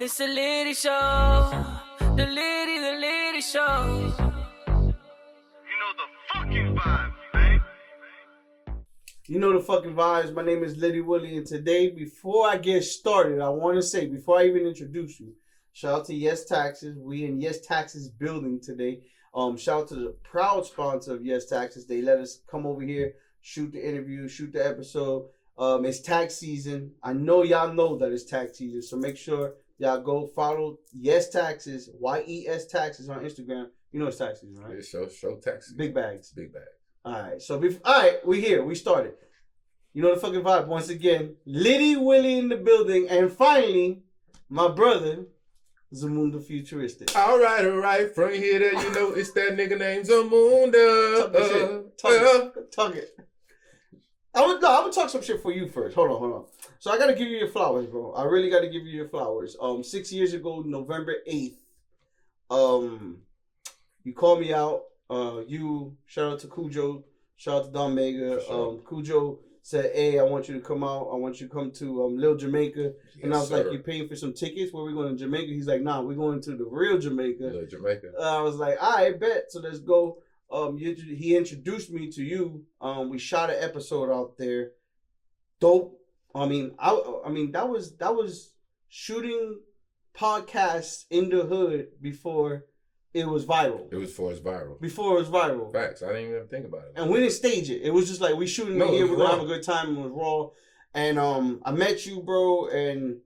It's a Litty Show. The Litty Show. You know the fucking vibes, man. You know the fucking vibes. My name is Littywillie, and today, before I get started, I want to say, before I even introduce you, shout out to Yes Taxes. We in Yes Taxes building today. Shout out to the proud sponsor of Yes Taxes. They let us come over here, shoot the interview, shoot the episode. It's tax season. I know y'all know that it's tax season, so make sure y'all go follow Yes Taxes, YES Taxes on Instagram. You know it's tax season, right? Yeah, show taxes. Big bags. Big bag. All right, so we here. We started. You know the fucking vibe. Once again, Litty Willie in the building, and finally, my brother, Zamunda Futuristic. All right. From here, there, you know it's that nigga named Zamunda. Talk it. I'm gonna talk some shit for you first. Hold on. So I gotta give you your flowers, bro. I really gotta give you your flowers. 6 years ago, November 8th, you called me out. Shout out to Cujo, shout out to Don Mega. Sure. Cujo said, "Hey, I want you to come out. I want you to come to Lil Jamaica." Yes, and I was sir. like, "You paying for some tickets? Where we going to Jamaica?" He's like, "Nah, we're going to the real Jamaica." Little Jamaica. I was like, "I bet." So let's go. He introduced me to you. We shot an episode out there. Dope. I mean, that was shooting podcasts in the hood before it was viral. It was before it's viral. Before it was viral. Facts. I didn't even think about it. And we didn't stage it. It was just like we shooting No, it here. it We're was gonna raw. have a good time. It was raw. And I met you, bro. And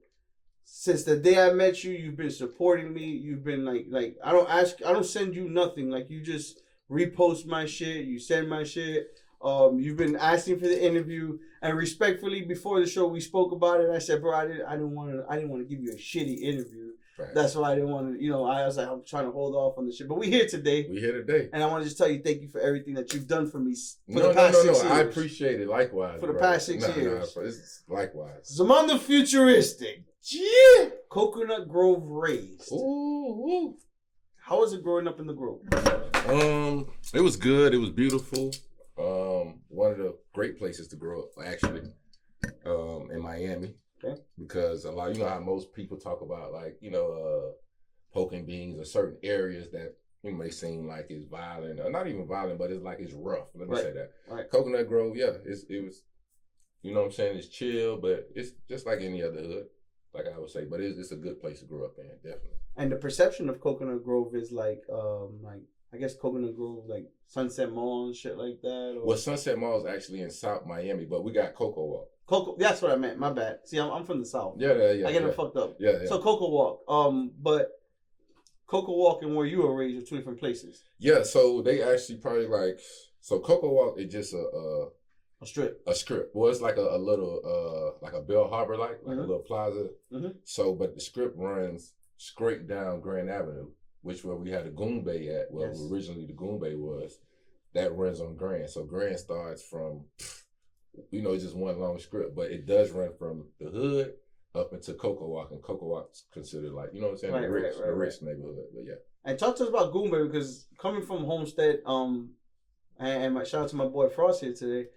since the day I met you, you've been supporting me. You've been like I don't send you nothing. Like you just repost my shit. You send my shit. You've been asking for the interview. And respectfully, before the show, we spoke about it. I said, bro, I didn't want to give you a shitty interview. Facts. That's why I didn't want to. I was like, I'm trying to hold off on the shit. But we here today. We here today. And I want to just tell you, thank you for everything that you've done for me for No. the past 6 years. I appreciate it. Likewise. For the bro. past 6 years. It's likewise. Zamunda Futuristic. Yeah. Coconut Grove raised. Ooh. How was it growing up in the Grove? It was good. It was beautiful. One of the great places to grow up, actually, in Miami. Okay. Because a lot, you know how most people talk about, like, poking beans or certain areas that may seem like it's violent, or not even violent, but it's like it's rough. Let me say that. Right. Coconut Grove, yeah, it was, you know what I'm saying, it's chill, but it's just like any other hood, like I would say. But it's a good place to grow up in, definitely. And the perception of Coconut Grove is like I guess Coconut Grove, like Sunset Mall and shit like that. Or... Well, Sunset Mall is actually in South Miami, but we got Cocoa Walk. That's what I meant. My bad. See, I'm from the South. Yeah. I get them fucked up. Yeah. So Cocoa Walk. But Cocoa Walk and where you were raised are two different places. Yeah, so they actually probably so Cocoa Walk is just a strip. A strip. Well, it's like a little like a Bell Harbor like a little plaza. Mm-hmm. So, but the strip runs straight down Grand Avenue, which where we had the Goon Bay at. Well, Yes. originally the Goon Bay was. That runs on Grand. So Grand starts from, it's just one long strip, but it does run from the hood up into Cocoa Walk, and Cocoa Walk's considered like, you know what I'm saying, Right, the rich right. neighborhood. But yeah. And talk to us about Goon Bay, because coming from Homestead, and my shout out to my boy Frost here today.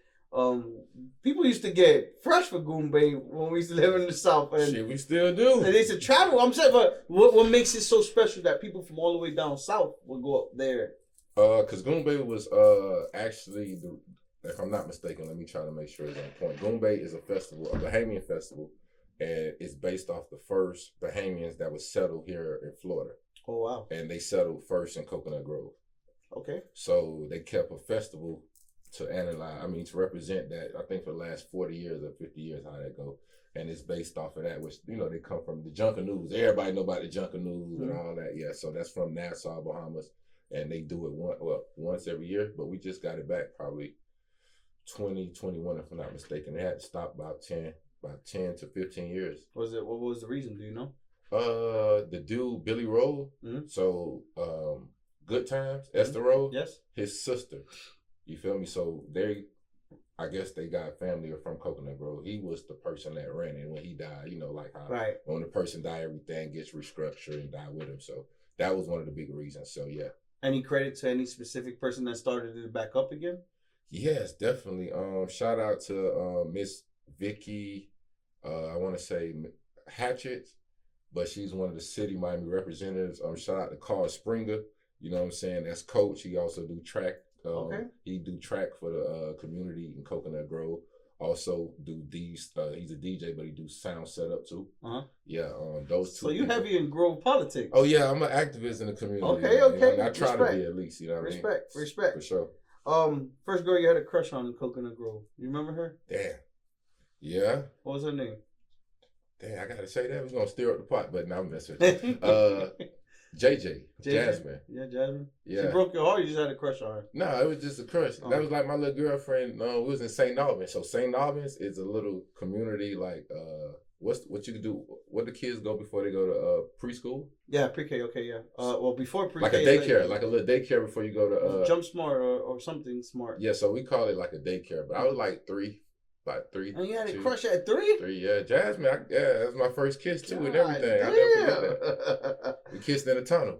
People used to get fresh for Goon Bay when we used to live in the South, and Shit, we still do. they used to travel. I'm saying, but what makes it so special that people from all the way down south would go up there? Because Goon Bay was actually if I'm not mistaken, let me try to make sure it's on point. Goon Bay is a festival, a Bahamian festival, and it's based off the first Bahamians that was settled here in Florida. Oh wow! And they settled first in Coconut Grove. Okay. So they kept a festival to to represent that. I think for the last 40 years or 50 years, how that go. And it's based off of that, which, they come from the Junkanoo. Everybody know about the Junkanoo and all that. Yeah, so that's from Nassau, Bahamas. And they do it once every year, but we just got it back probably 2021, if I'm not mistaken. They had to stop about 10 to 15 years. What was the reason? Do you know? The dude Billy Roll. Mm-hmm. So Good Times, Esther Roll. Yes. His sister. You feel me? So I guess they got family from Coconut Grove. He was the person that ran it when he died. Like how when the person died, everything gets restructured and die with him. So that was one of the big reasons. So yeah. Any credit to any specific person that started it back up again? Yes, definitely. Shout out to Miss Vicky. I want to say Hatchet, but she's one of the city Miami representatives. Shout out to Carl Springer. You know what I'm saying? That's coach. He also do track. Okay. He do track for the community in Coconut Grove. Also do these. He's a DJ, but he do sound setup too. Yeah. Those two. So you heavy in Grove politics? Oh yeah, I'm an activist in the community. Okay. Okay. You know, I try to be at least. You know what I mean? Respect. For sure. First girl you had a crush on in Coconut Grove. You remember her? Damn. Yeah. What was her name? Damn, I gotta say that. We're gonna stir up the pot, but now I'm messing with you. JJ. Jasmine. Yeah, Jasmine. Yeah. She broke your heart. You just had a crush on her. No, it was just a crush. That was like my little girlfriend. We was in St. Albans. So St. Albans is a little community like what you can do. What the kids go before they go to preschool? Yeah, pre-K. Okay, yeah. Well, before pre-K, like a daycare, like a little daycare before you go to Jump Smart or something smart. Yeah, so we call it like a daycare. But I was like about 3. And you had a crush at 3? 3, yeah. Jasmine, that was my first kiss too, and everything. I never forget that. We kissed in a tunnel.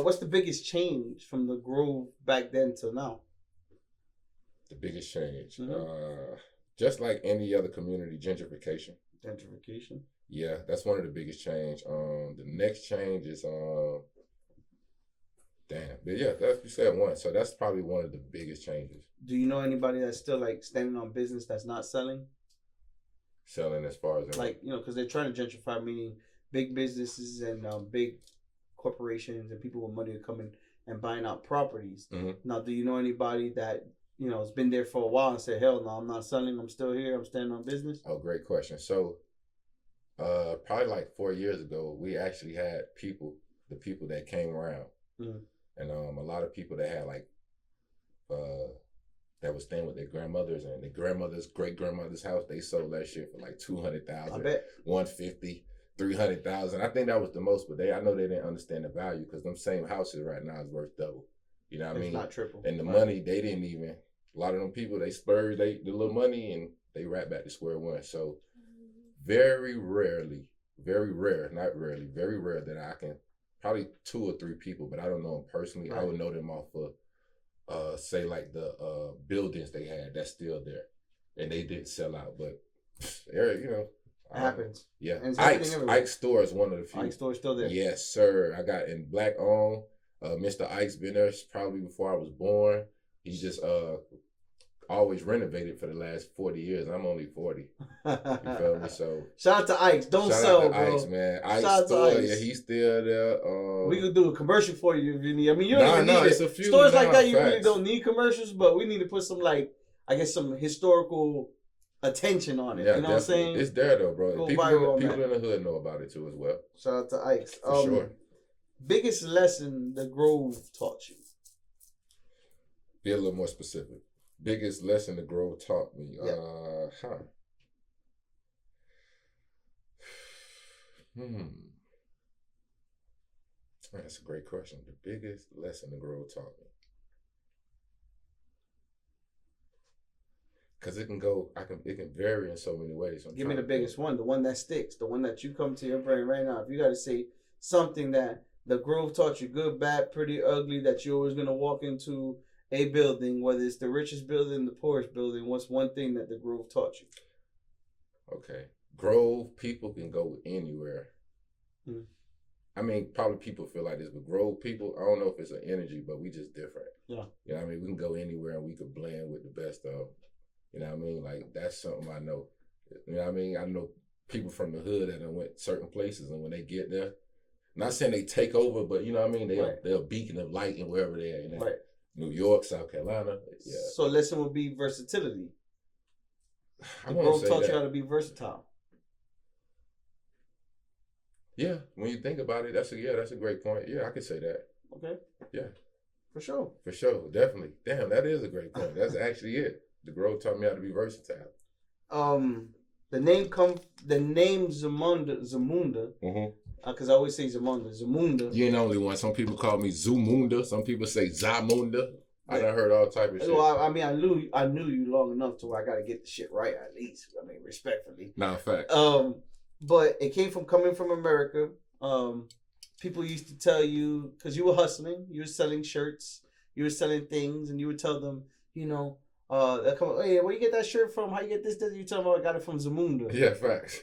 What's the biggest change from the Grove back then till now? The biggest change, just like any other community, gentrification. Gentrification. Yeah, that's one of the biggest change. The next change is but yeah, you said one, so that's probably one of the biggest changes. Do you know anybody that's still like standing on business that's not selling? Selling as far as like, because they're trying to gentrify, meaning big businesses and big corporations and people with money are coming and buying out properties. Now, do you know anybody that has been there for a while and said, hell no, I'm not selling, I'm still here, I'm standing on business? Oh, great question. So probably like 4 years ago, we actually had the people that came around. And a lot of people that had like that was staying with their grandmothers and their grandmother's great grandmother's house, they sold that shit for like 200,000, 150, 300,000. I think that was the most, but I know they didn't understand the value because them same houses right now is worth double. You know what I mean? Not triple. And the money, they didn't even. A lot of them people, they splurged the little money and they right back to square one. So very rare that I can. Probably 2 or 3 people, but I don't know them personally. Right. I would know them off of, say, like the buildings they had that's still there, and they didn't sell out. But it happens. Yeah, Ike's store is one of the few. Ike's store is still there. Yes, sir. I got in black owned. Mr. Ike's been there probably before I was born. He just always renovated for the last 40 years. I'm only 40. You feel me? So shout out to Ike's. Don't sell, bro. Ike's, man. Ike's store, yeah, he's still there. We could do a commercial for you if you need. I mean, you don't even need it. A few stores like that, you really don't need commercials, but we need to put some some historical attention on it. Yeah, you know what I'm saying? It's there though, bro. People in the hood know about it too as well. Shout out to Ike's. For sure. Biggest lesson the Grove taught you? Be a little more specific. Biggest lesson the Grove taught me. That's a great question. The biggest lesson the Grove taught me. Because it can vary in so many ways. Give me the biggest one, the one that sticks, the one that you come to your brain right now. If you got to say something that the Grove taught you, good, bad, pretty, ugly, that you're always going to walk into a building, whether it's the richest building, the poorest building, what's one thing that the Grove taught you? Okay. Grove people can go anywhere. I mean, probably people feel like this, but Grove people, I don't know if it's an energy, but we just different. Yeah. You know what I mean? We can go anywhere and we could blend with the best of. You know what I mean? Like, that's something I know. You know what I mean? I know people from the hood that went certain places, and when they get there, not saying they take over, but you know what I mean? They're a beacon of light in wherever they are. You know? Right. New York, South Carolina. Yeah. So lesson would be versatility. The Grove taught you how to be versatile. Yeah, when you think about it, that's a great point. Yeah, I could say that. Okay. Yeah. For sure. For sure, definitely. Damn, that is a great point. That's actually it. The Grove taught me how to be versatile. The name Zamunda. Because I always say Zamunda. You ain't the only one. Some people call me Zamunda. Some people say Zamunda. I done heard all type of shit. Well, I mean, I knew you long enough to where I got to get the shit right at least. I mean, respectfully. Nah, fact. But it came from coming from America. People used to tell you, because you were hustling, you were selling shirts, you were selling things, and you would tell them, They come, hey, where you get that shirt from? How you get this? You tell them, I got it from Zamunda. Yeah, facts.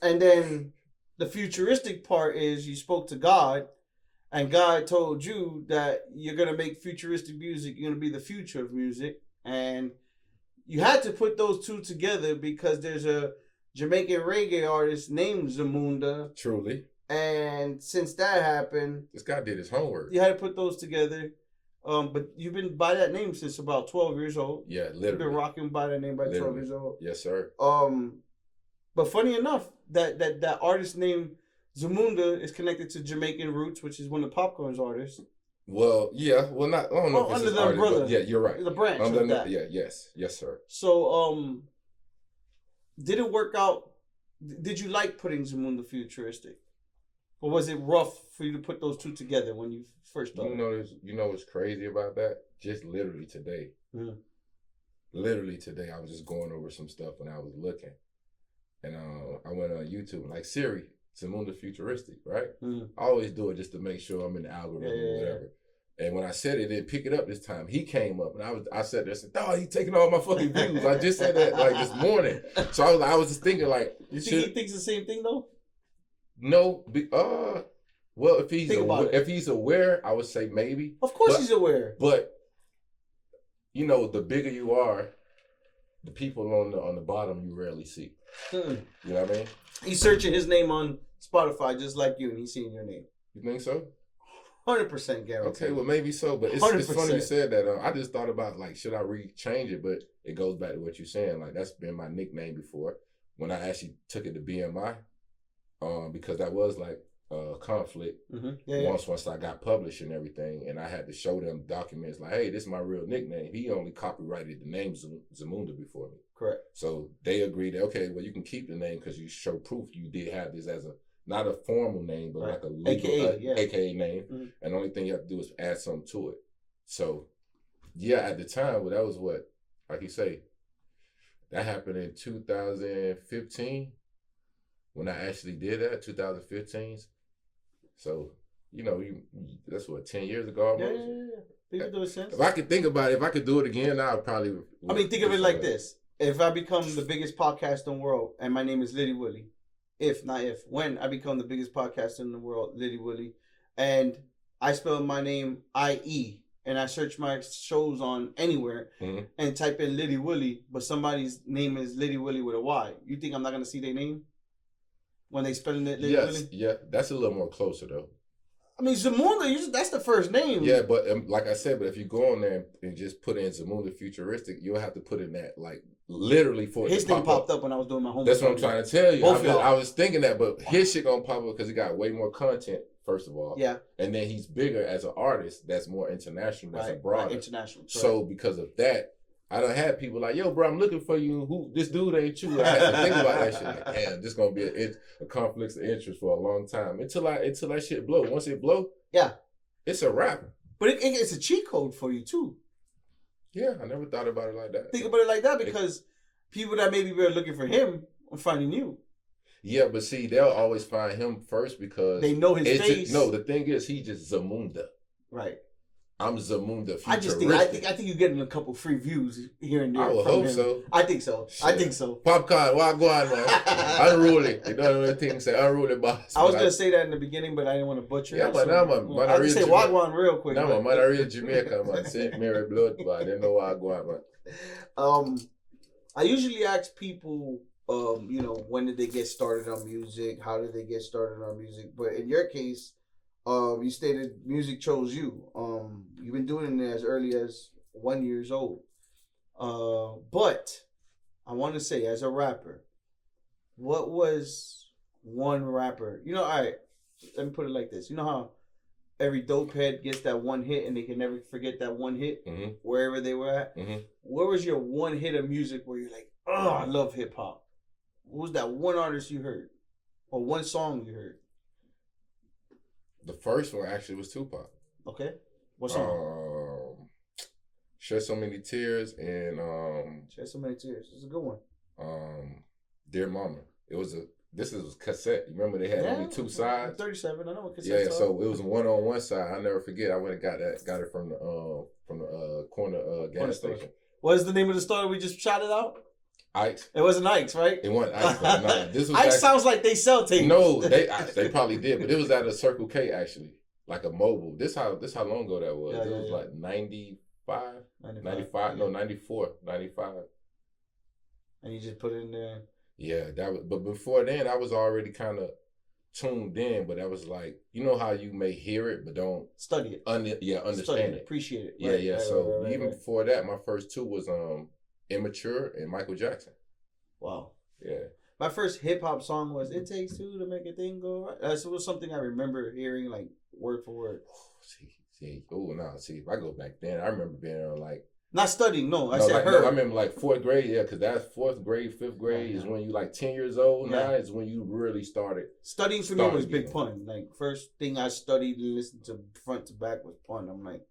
And then the futuristic part is you spoke to God, and God told you that you're gonna make futuristic music. You're gonna be the future of music, and you had to put those two together because there's a Jamaican reggae artist named Zamunda. Truly. And since that happened, this guy did his homework. You had to put those together. But you've been by that name since about 12 years old. Yeah, literally. You've been rocking by that name by 12 years old. Yes, sir. But funny enough, that artist named Zamunda is connected to Jamaican Roots, which is one of Popcorn's artists. Well, yeah. Well, not. I don't know if it's under the umbrella. Yeah, you're right. The branch of that. Yeah. Yes, sir. So, did it work out? Did you like putting Zamunda Futuristic? Or was it rough for you to put those two together when you first started? You know what's crazy about that? Just literally today. Mm. Literally today, I was just going over some stuff when I was looking. And I went on YouTube, like Siri, Zamunda Futuristic, right? Mm. I always do it just to make sure I'm in the algorithm or whatever. And when I said it didn't pick it up this time, he came up and I said this, dog, he taking all my fucking views. I just said that like this morning. So I was just thinking like, you think he thinks the same thing though? No, well, if he's aware, I would say maybe. Of course he's aware. But you know, the bigger you are, the people on the bottom you rarely see. You know what I mean? He's searching his name on Spotify just like you, and he's seeing your name. You think so? 100% guarantee. Okay, well maybe so, but it's funny you said that. I just thought about like, should I change it? But it goes back to what you're saying. Like that's been my nickname before. When I actually took it to BMI. Because that was like conflict once I got published and everything, and I had to show them documents like, hey, this is my real nickname. He only copyrighted the name Zamunda before me. Correct. So they agreed that, okay, well, you can keep the name because you show proof you did have this as not a formal name, but like a legal AKA name. Mm-hmm. And the only thing you have to do is add something to it. So yeah, at the time, well, that was what, like you say, that happened in 2015. When I actually did that, 2015. So, you know, that's what, 10 years ago almost? Yeah. People do sense. If I could think about it, if I could do it again, I would probably... I mean, think of it like this. If I become the biggest podcast in the world, and my name is Littywillie, when I become the biggest podcaster in the world, Littywillie, and I spell my name I-E, and I search my shows on anywhere, and type in Littywillie, but somebody's name is Littywillie with a Y, you think I'm not going to see their name? When they spelling it, yeah, that's a little more closer though. I mean, Zamunda, that's the first name. Yeah, but like I said, but if you go on there and just put in Zamunda Futuristic, you'll have to put in that like literally for his thing popped up when I was doing my homework. That's what I'm trying to tell you. I was thinking that, but his shit gonna pop up because he got way more content. First of all, yeah, and then he's bigger as an artist. That's more international. That's abroad. Right, international. So because of that. I done had people like, yo, bro, I'm looking for you. Who this dude ain't you? I had to think about that shit. Like, damn, this gonna be a conflict of interest for a long time until that shit blow. Once it blow, yeah, it's a wrap. But it's a cheat code for you too. Yeah, I never thought about it like that. Think about it like that because people that maybe were looking for him are finding you. Yeah, but see, they'll always find him first because they know his face. The thing is, he just Zamunda. Right. I'm Zamunda Futuristic. I think you're getting a couple free views here and there. I would hope so. I think so. Shit. I think so. Popcorn, what go on, man? Unruly. You know what the thing say? Unruly boss. I was gonna say that in the beginning, but I didn't want to butcher it. Yeah, but now man, I was say Wagwan real quick. No, man, I real Jamaican, man. St. Mary blood, but I didn't know Wagwan, man. I usually ask people, you know, when did they get started on music? How did they get started on music? But in your case, you stated music chose you. You've been doing it as early as 1 year old. But I want to say, as a rapper, what was one rapper? You know, all right, let me put it like this. You know how every dope head gets that one hit and they can never forget that one hit wherever they were at? Where was your one hit of music where you're like, oh, I love hip hop? What was that one artist you heard? Or one song you heard? The first one actually was Tupac. Okay. What song? Shed So Many Tears and Shed So Many Tears. It's a good one. Dear Mama. This is a cassette. You remember they had only two sides? 37. I know what cassette. Yeah, so it was one on one side. I never forget. I went and got it from the corner gas station. What is the name of the store we just shouted out? Ike's. It wasn't Ike's, right? It wasn't Ike's. No, this was Ike's sounds like they sell tapes. No, they probably did, but it was at a Circle K actually, like a mobile. This how long ago that was. It was like 95, 95, no 94, 95. And you just put it in there. Yeah, that was. But before then, I was already kind of tuned in. But that was like, you know how you may hear it but don't study it. Understand study it, appreciate it. Yeah, right, so right, even before that, my first two was Immature and Michael Jackson. Wow. Yeah. My first hip hop song was "It Takes Two to Make a Thing Go Right." It was something I remember hearing like word for word. See, if I go back then, I remember being on like not studying. No, I said her. No, I remember like fourth grade. Yeah, because that's fourth grade, fifth grade is when you like 10 years old. Now is when you really started studying. For me was Big Pun. Like first thing I studied and listened to front to back was Pun. I'm like,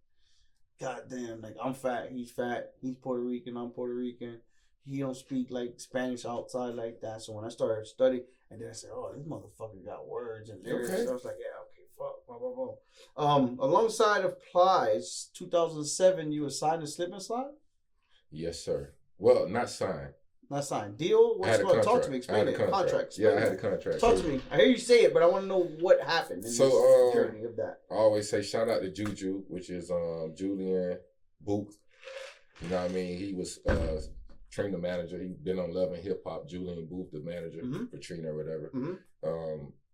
God damn, like I'm fat, he's Puerto Rican, I'm Puerto Rican. He don't speak like Spanish outside like that. So when I started studying, and then I said, oh, this motherfucker got words and lyrics. Okay. So I was like, yeah, okay, fuck, blah, blah, blah. Alongside of Plies, 2007, you were signed to Slip and Slide? Yes, sir. Well, not signed. Not signed. Deal? What's going on? Talk to me. Explain it. Contract. Yeah, I had a contract. Talk to me. I hear you say it, but I want to know what happened in this journey of that. I always say shout out to Juju, which is Julian Booth. You know what I mean? He was Trina manager. He been on Love and Hip Hop. Julian Booth, the manager for Trina or whatever.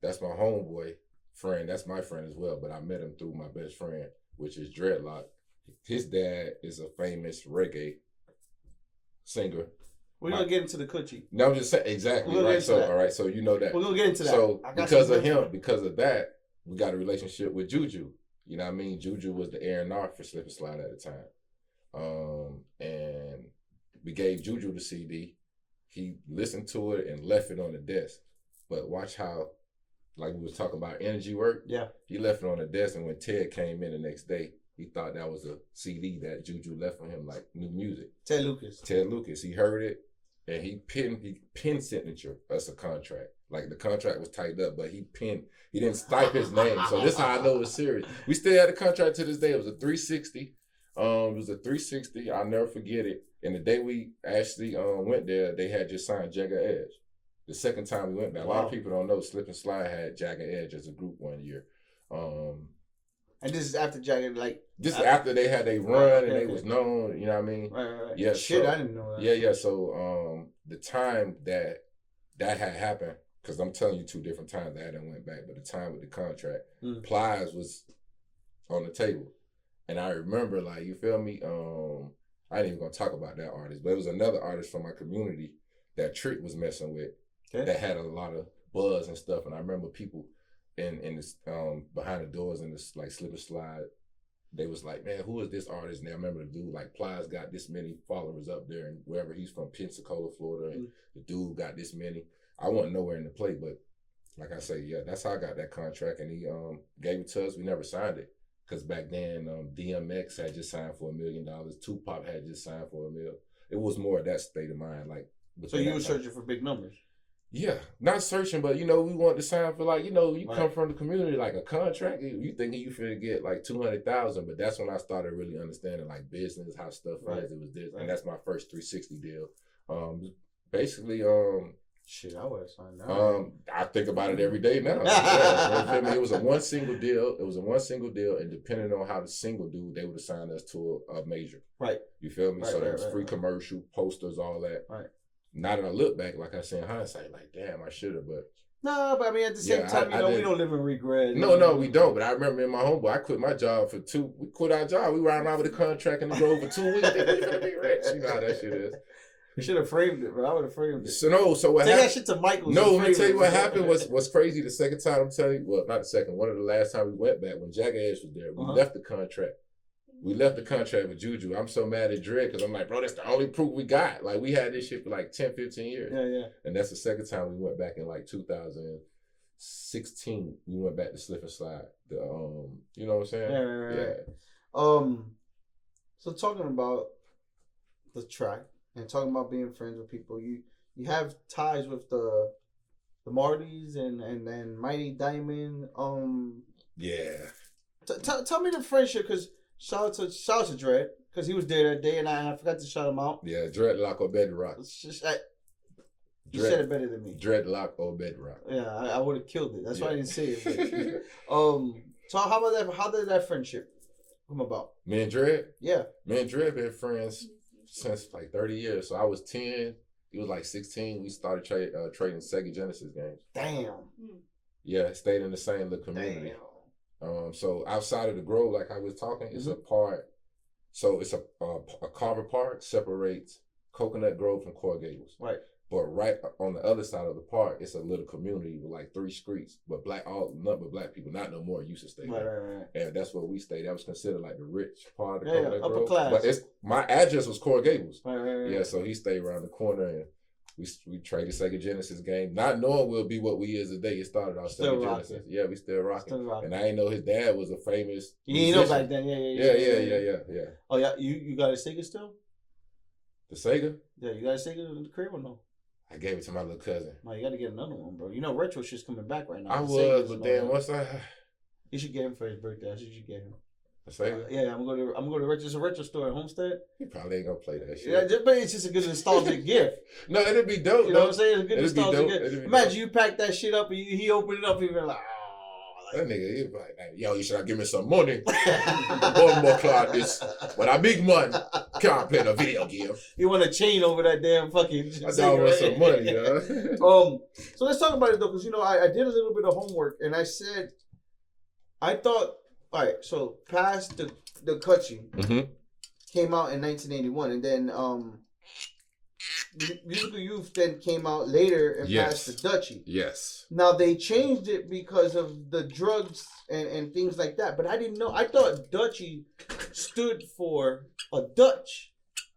That's my homeboy friend. That's my friend as well, but I met him through my best friend, which is Dreadlock. His dad is a famous reggae singer. We're gonna get into the coochie. No, I'm just saying exactly right. So all right, so you know that. We're gonna get into that. So because of him, because of that, we got a relationship with Juju. You know what I mean? Juju was the A&R for Slip and Slide at the time. And we gave Juju the CD. He listened to it and left it on the desk. But watch how, like we was talking about energy work. Yeah. He left it on the desk, and when Ted came in the next day, he thought that was a CD that Juju left for him, like new music. Ted Lucas. He heard it, and he pen signature us a contract. Like the contract was typed up, but he didn't type his name. So this is how I know it was serious. We still had a contract to this day. It was a 360. It was a 360. I'll never forget it. And the day we actually went there, they had just signed Jagged Edge. The second time we went there, a lot of people don't know Slip and Slide had Jagged Edge as a group one year. And this is after Jagged, like... This is after they had their run and they was known, you know what I mean? Right. Yeah, shit, I didn't know that. Yeah. So the time that had happened, because I'm telling you 2 different times that I done went back, but the time with the contract, Plies was on the table. And I remember, like, you feel me? I ain't even gonna talk about that artist, but it was another artist from my community that Trick was messing with that had a lot of buzz and stuff. And I remember people in this behind the doors in this like Slip and Slide, they was like, man, who is this artist? And I remember the dude, like, Plies got this many followers up there, and wherever he's from, Pensacola, Florida, and the dude got this many. I wasn't nowhere in the play, but like I say, yeah, that's how I got that contract, and he gave it to us. We never signed it. Because back then, DMX had just signed for $1 million. Tupac had just signed for $1 million. It was more of that state of mind. Like, so you were searching for big numbers? Yeah, not searching, but we wanted to sign for like, you come from the community, like a contract. You thinking you finna get like 200,000, but that's when I started really understanding like business, how stuff is. It was this, and that's my first 360 deal. Basically, shit, I would have signed that. I think about it every day now. Yeah, it was a one single deal. And depending on how the single do, they would have signed us to a major. Right. You feel me? So there was free commercial, posters, all that. Right. Now that I look back, like I said in hindsight, like, damn, I should have, but... No, but I mean, at the same time, we don't live in regret. No, we don't. But I remember in my homeboy, I quit my job we quit our job. We ran around with a contract in the road for 2 weeks. We're going to be rich. You know how that shit is. We should have framed it, but I would have framed it. So what happened? Take that shit to Michael. No, let me tell you what happened was crazy. The second time, I'm telling you, well, not the second, one of the last time we went back, when Jagged Edge was there, we left the contract. We left the contract with Juju. I'm so mad at Dre because I'm like, bro, that's the only proof we got. Like, we had this shit for like 10, 15 years. Yeah. And that's the second time we went back in like 2016. We went back to Slip and Slide. You know what I'm saying? Yeah. So talking about the track and talking about being friends with people, you have ties with the Martys and Mighty Diamond. Yeah. Tell me the friendship, because Shout out to Dread, because he was there that day and I forgot to shout him out. Yeah, Dreadlock or Bedrock. You said it better than me. Dreadlock or Bedrock. Yeah, I would have killed it. That's why I didn't say it. So how about that? How did that friendship come about? Me and Dread? Yeah. Me and Dread been friends since like 30 years. So I was 10. He was like 16. We started trading Sega Genesis games. Damn. Yeah, stayed in the same little community. Damn. So outside of the Grove, like I was talking, it's a part. So it's a Carver Park separates Coconut Grove from Coral Gables. Right. But right on the other side of the park, it's a little community with like 3 streets, but nothing but black people. Not no more used to stay there. Right. And that's where we stayed. That was considered like the rich part of the Coconut Grove. Upper class. But my address was Coral Gables. Right. Yeah, so he stayed around the corner and we traded Sega Genesis game, not knowing we'll be what we is today. It started out Sega Genesis. Yeah, we still rocking. And I didn't know his dad was a famous You know back then, yeah. Oh yeah, you got a Sega still? The Sega? Yeah, you got a Sega in the crib or no? I gave it to my little cousin. No, you got to get another one, bro. You know retro shit's coming back right now. I was, but then once you should get him for his birthday. That's what you should get him. A Sega? Yeah, I'm going to retro. It's a retro store in Homestead. He probably ain't gonna play that shit. Yeah, but it's just a good nostalgic gift. No, it'd be dope. You know what I'm saying? It's a good nostalgic gift. Imagine dope. you pack that shit up and he opened it up and you're like, that nigga, he like, yo, you should give me some money. One more cloud this. When I make money, can't play the video game. You want a chain over that damn fucking. I want some money, yo. So let's talk about it though, because I did a little bit of homework and I said, I thought, all right, so past the Kutchie came out in 1981, and then Musical Youth then came out later and passed the Dutchie. Yes. Now they changed it because of the drugs and things like that, but I didn't know. I thought Dutchie stood for a Dutch.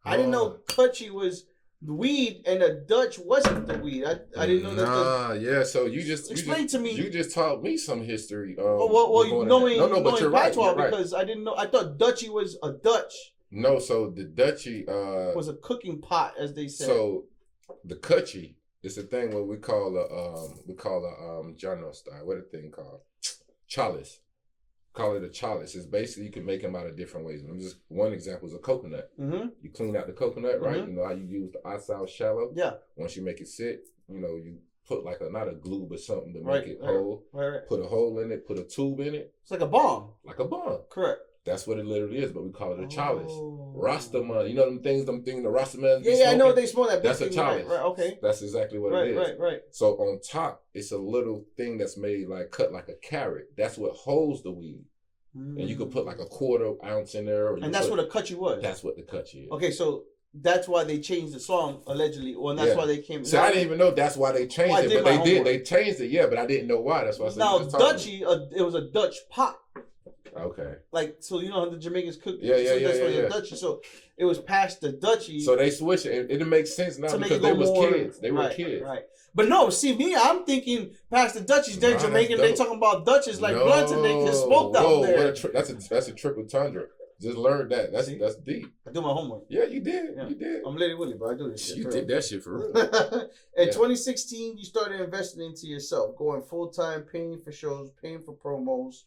I didn't know Kutchie was the weed and a Dutch wasn't the weed. I didn't know that. Yeah. So you just explain to me. You just taught me some history. Well, knowing but you're right. Because I didn't know. I thought Dutchie was a Dutch. No, so the Dutchie was a cooking pot, as they said. So the Kutchie is a thing what we call a John style. What a thing called chalice. Call it a chalice. It's basically you can make them out of different ways. Just one example is a coconut. You clean out the coconut, right? You know how you use the outside shallow. Yeah. Once you make it sit, you put like not a glue but something to make it hold. Right. Put a hole in it. Put a tube in it. It's like a bomb. Correct. That's what it literally is, but we call it a chalice. Rastaman, you know them things the Rastaman be Yeah, I know they smoke that. That's a chalice. Right, okay. That's exactly what it is. Right. So on top, it's a little thing that's made cut like a carrot. That's what holds the weed. And you could put like a 1/4 ounce in there. And that's what a Kutchie was? That's what the Kutchie is. Okay, so that's why they changed the song, allegedly. Or that's why they came... So I didn't even know that's why they changed it, but they did. They changed it, yeah, but I didn't know why. That's why I said... Now, Dutchie, it was a Dutch pot. Okay. So you know how the Jamaicans cook? Yeah. Dutchie. So it was past the Dutchie. So they switched it. It makes sense now because they was kids. They were kids. Right. But no, see me, I'm thinking past the Dutchies, they're Jamaican. They talking about Dutches like blunts and they can smoke out there. That's a triple tundra. Just learn that. That's deep. I do my homework. Yeah, you did. Yeah. You did. I'm Littywillie, bro. I do this shit. You did that shit for real. In 2016, you started investing into yourself, going full time, paying for shows, paying for promos.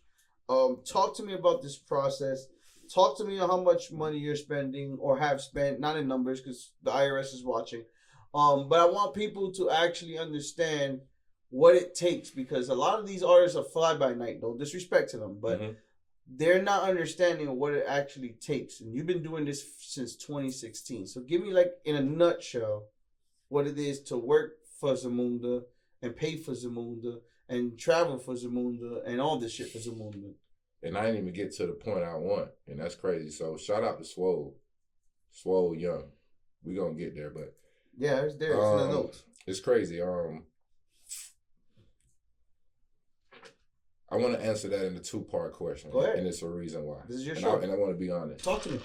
Talk to me about this process. Talk to me on how much money you're spending or have spent, not in numbers because the IRS is watching. But I want people to actually understand what it takes because a lot of these artists are fly by night. No disrespect to them, but they're not understanding what it actually takes. And you've been doing this since 2016. So give me in a nutshell what it is to work for Zamunda and pay for Zamunda and travel for Zamunda and all this shit for Zamunda. And I didn't even get to the point I want. And that's crazy. So shout out to Swole Young. We gonna get there, but yeah, it's there. It's in the notes. It's crazy. I want to answer that in a 2-part question. Go ahead. And it's a reason why. This is your show. And I want to be honest. Talk to me.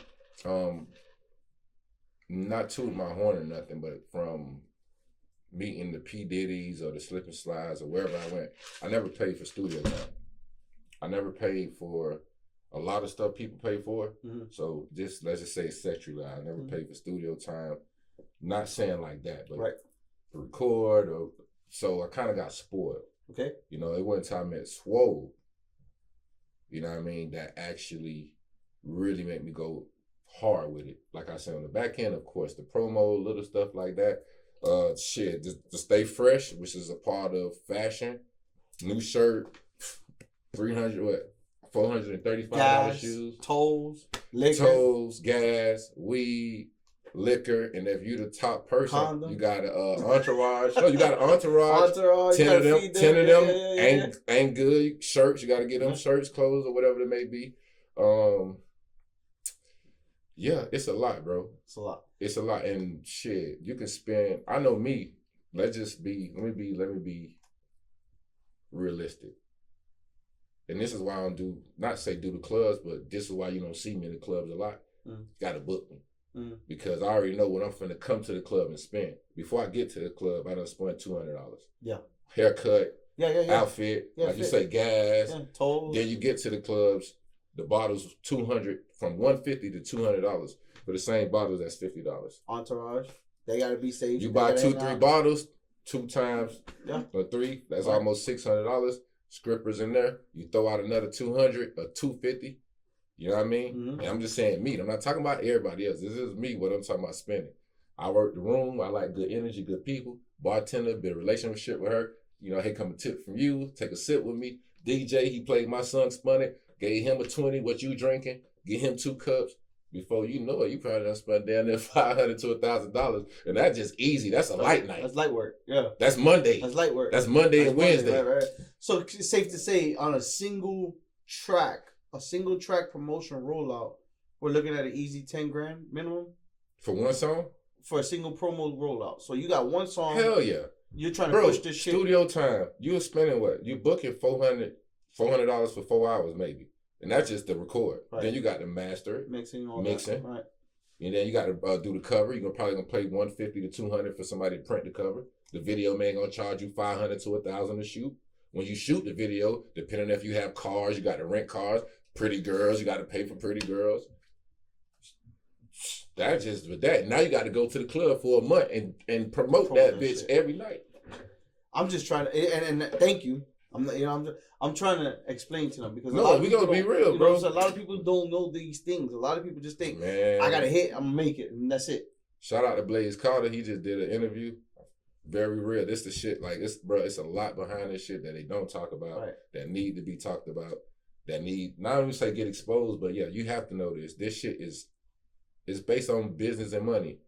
Not toot my horn or nothing, but from meeting the P. Diddy's or the Slip and Slides or wherever I went, I never paid for studio time. I never paid for a lot of stuff people pay for. So let's just say sexually, I never paid for studio time. Not saying like that, but to record so I kind of got spoiled. Okay. It wasn't until I met Swole, you know what I mean, that actually really make me go hard with it. Like I said, on the back end, of course, the promo, little stuff like that. Shit, to stay fresh, which is a part of fashion. New shirt, $435 shoes. Tolls, liquor. Tolls, gas, weed, liquor, and if you the top person, condom. You got an entourage. No, you got an entourage. Entourage. 10 of them ain't good. Shirts, you got to get them shirts, clothes, or whatever it may be. Yeah, it's a lot, bro. It's a lot. It's a lot, and shit, you can spend. I know me. Let me be realistic. And this is why I don't do the clubs, but this is why you don't see me in the clubs a lot. You gotta book me. Because I already know when I'm finna come to the club and spend. Before I get to the club, I done spent $200. Yeah. Haircut, yeah. Outfit, like you say, gas. Yeah, tolls. Then you get to the clubs, the bottles $200, from $150 to $200. For the same bottles, that's $50. Entourage, they gotta be safe. You buy 2-3 bottles, 2 times or 3, that's almost $600. Scrippers in there, you throw out another $200 or $250. You know what I mean? And I'm just saying me. I'm not talking about everybody else. This is me, what I'm talking about spending. I work the room. I like good energy, good people. Bartender, build a relationship with her. You know, hey, come a tip from you. Take a sip with me. DJ, he played my son, spun it. Gave him a 20. What you drinking? Get him 2 cups. Before you know it, you probably done spent down there $500 to $1,000, and that's just easy. That's a light night. That's light work. Yeah. That's Monday. That's light work. That's Monday and Wednesday. Right. So it's safe to say on a single track promotion rollout, we're looking at an easy 10 grand minimum for one song. For a single promo rollout. So you got one song. Hell yeah. You're trying to push this shit. Studio time. You're spending what? You booking $400 for 4 hours maybe. And that's just the record. Right. Then you got the master, mixing, that. Right. And then you got to do the cover. You're probably gonna pay $150 to $200 for somebody to print the cover. The video man gonna charge you $500 to $1,000 to shoot. When you shoot the video, depending on if you have cars, you got to rent cars. Pretty girls, you got to pay for pretty girls. That's just with that. Now you got to go to the club for a month and promote that bitch shit every night. I'm just trying to, and thank you. I'm trying to explain to them because we gonna be real, bro. So a lot of people don't know these things. A lot of people just think, man, I got a hit, I'm gonna make it, and that's it. Shout out to Blaze Carter. He just did an interview. Very real. This the shit. Like it's a lot behind this shit that they don't talk about. Right. That need to be talked about. That need not only say get exposed, but yeah, you have to know this. This shit is based on business and money.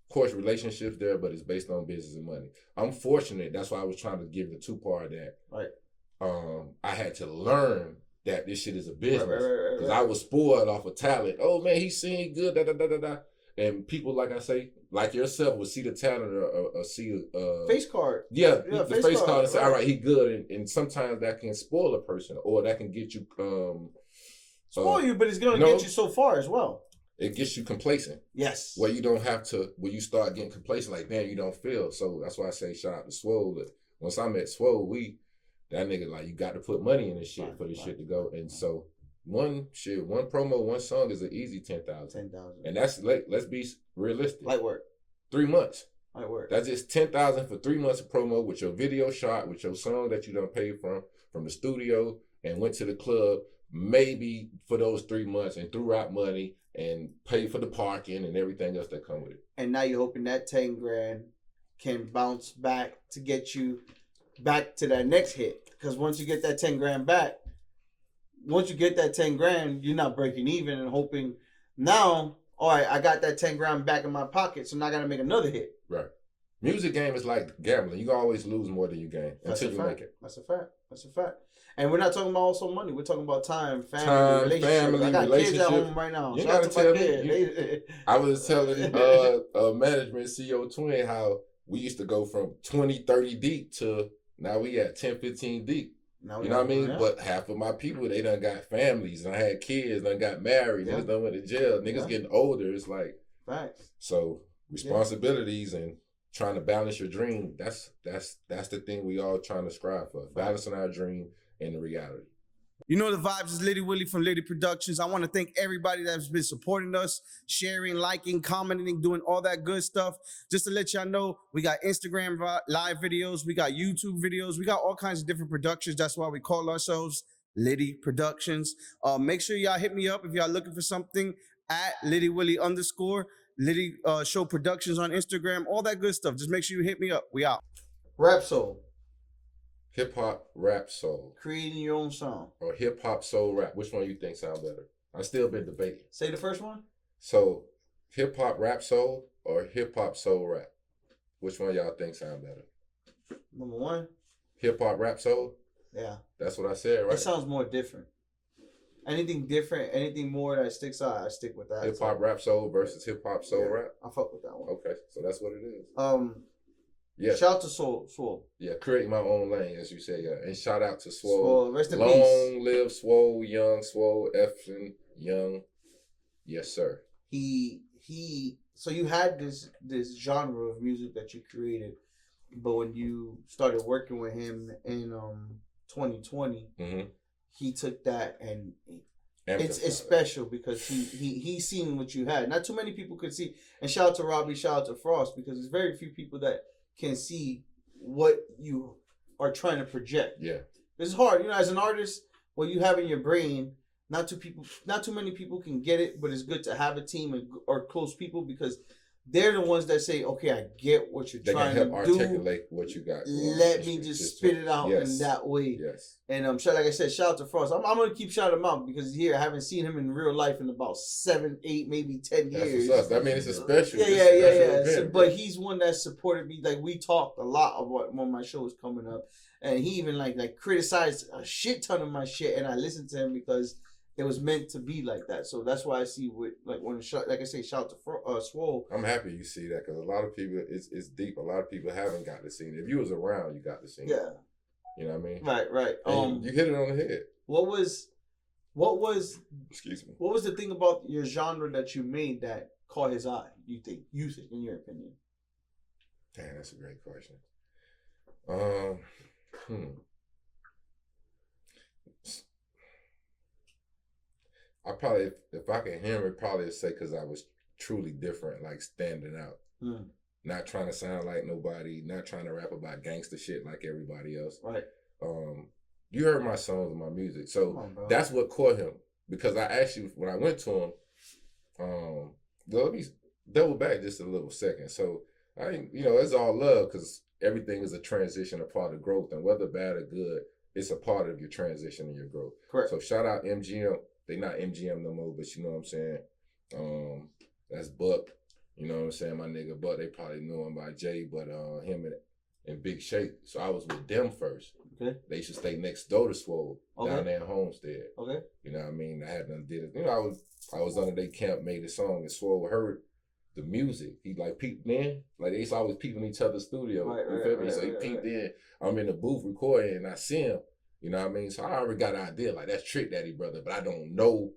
Of course, relationships there, but it's based on business and money. I'm fortunate. That's why I was trying to give the 2-part that. Right. I had to learn that this shit is a business because I was spoiled off of talent. Oh man, he sing good, and people like I say, like yourself, would see the talent or see face card. Yeah, the face card and say, all right, he good, and sometimes that can spoil a person or that can get you spoil you, but it's gonna get you so far as well. It gets you complacent. Yes. Where you don't have to. Where you start getting complacent, like damn, you don't feel. So that's why I say shout out to Swole. Once I met Swole, that nigga, like, you got to put money in this shit for this shit to go. And so one promo, one song is an easy 10,000. 10,000. And that's, let's be realistic. Light work. 3 months. Light work. That's just 10,000 for 3 months of promo with your video shot, with your song that you done paid from the studio and went to the club, maybe for those 3 months and threw out money and paid for the parking and everything else that come with it. And now you're hoping that 10 grand can bounce back to get you back to that next hit. Because once you get that 10 grand back, you're not breaking even and hoping now, all right, I got that 10 grand back in my pocket, so now I got to make another hit. Right. Music game is like gambling. You always lose more than you gain until you make it. That's a fact. And we're not talking about also money. We're talking about time, family, relationships. I got kids at home right now. You gotta tell me. I was telling management CEO Twin how we used to go from 20, 30 deep to now we at 10, 15 deep. You know what I mean? Yeah. But half of my people, they done got families, and I had kids, done got married, niggas done went to jail, niggas getting older. It's like, facts. So responsibilities and trying to balance your dream, that's the thing we all trying to strive for. Balancing our dream and the reality. You know the vibes is Littywillie from Litty Productions. I want to thank everybody that's been supporting us, sharing, liking, commenting, doing all that good stuff. Just to let y'all know, we got Instagram live videos, we got YouTube videos, we got all kinds of different productions. That's why we call ourselves Litty Productions. Make sure y'all hit me up if y'all looking for something at Littywillie _ Litty Show Productions on Instagram, all that good stuff. Just make sure you hit me up. We out. Rap soul. Hip hop, rap, soul. Creating your own song. Or hip hop, soul, rap. Which one you think sound better? I still been debating. Say the first one. So, hip hop, rap, soul, or hip hop, soul, rap. Which one y'all think sound better? Number one. Hip hop, rap, soul. Yeah. That's what I said, right? It sounds more different. Anything different, anything more that sticks out, I stick with that. Hip hop, rap, soul versus hip hop, soul, rap. I fuck with that one. Okay, so that's what it is. Yeah. Shout out to Swole. Yeah, create my own lane, as you say. Yeah, and shout out to Swole. Swole, rest in peace. Long live Swole, young Swole, effing young. Yes, sir. So you had this genre of music that you created, but when you started working with him in 2020, he took that and it's special because he seen what you had. Not too many people could see. And shout out to Robbie, shout out to Frost, because there's very few people that can see what you are trying to project. Yeah, it's hard, as an artist, what you have in your brain. Not too many people can get it, but it's good to have a team or close people, because they're the ones that say, "Okay, I get what you're trying to do. They can help articulate what you got. Let me just spit it out in that way." Yes. And like I said, shout out to Frost. I'm gonna keep shouting him out because I haven't seen him in real life in about 7, 8, maybe 10 years. That's what's up. I mean, it's a special. Yeah. Event, but he's one that supported me. Like, we talked a lot about when my show was coming up, and he even like criticized a shit ton of my shit, and I listened to him because it was meant to be like that. So that's why I see like I say, shout to Swole. I'm happy you see that, because a lot of people, it's deep. A lot of people haven't got to see it. If you was around, you got to see it. Yeah. You know what I mean? Right. You hit it on the head. What was excuse me. What was the thing about your genre that you made that caught his eye, you think, in your opinion? Damn, that's a great question. I probably, if I can hear it, probably say because I was truly different, like standing out. Not trying to sound like nobody, not trying to rap about gangster shit like everybody else. Right. You heard my songs and my music, so that's what caught him. Because I actually, when I went to him, let me double back just a little second. So it's all love, because everything is a transition, a part of growth, and whether bad or good, it's a part of your transition and your growth. Correct. So shout out MGM. They not MGM no more, but you know what I'm saying. That's Buck. You know what I'm saying? My nigga Buck. They probably know him by Jay, but him and Big Shake. So I was with them first. Okay. They used to stay next door to Swole, down there in Homestead. Okay. You know what I mean? I had done did it. I was under their camp, made a song, and Swole heard the music. He like peeped in. Like, they used to always peep in each other's studio. Right, so he peeped in. I'm in the booth recording, and I see him. You know what I mean? So I already got an idea, like, that's Trick Daddy, brother, but I don't know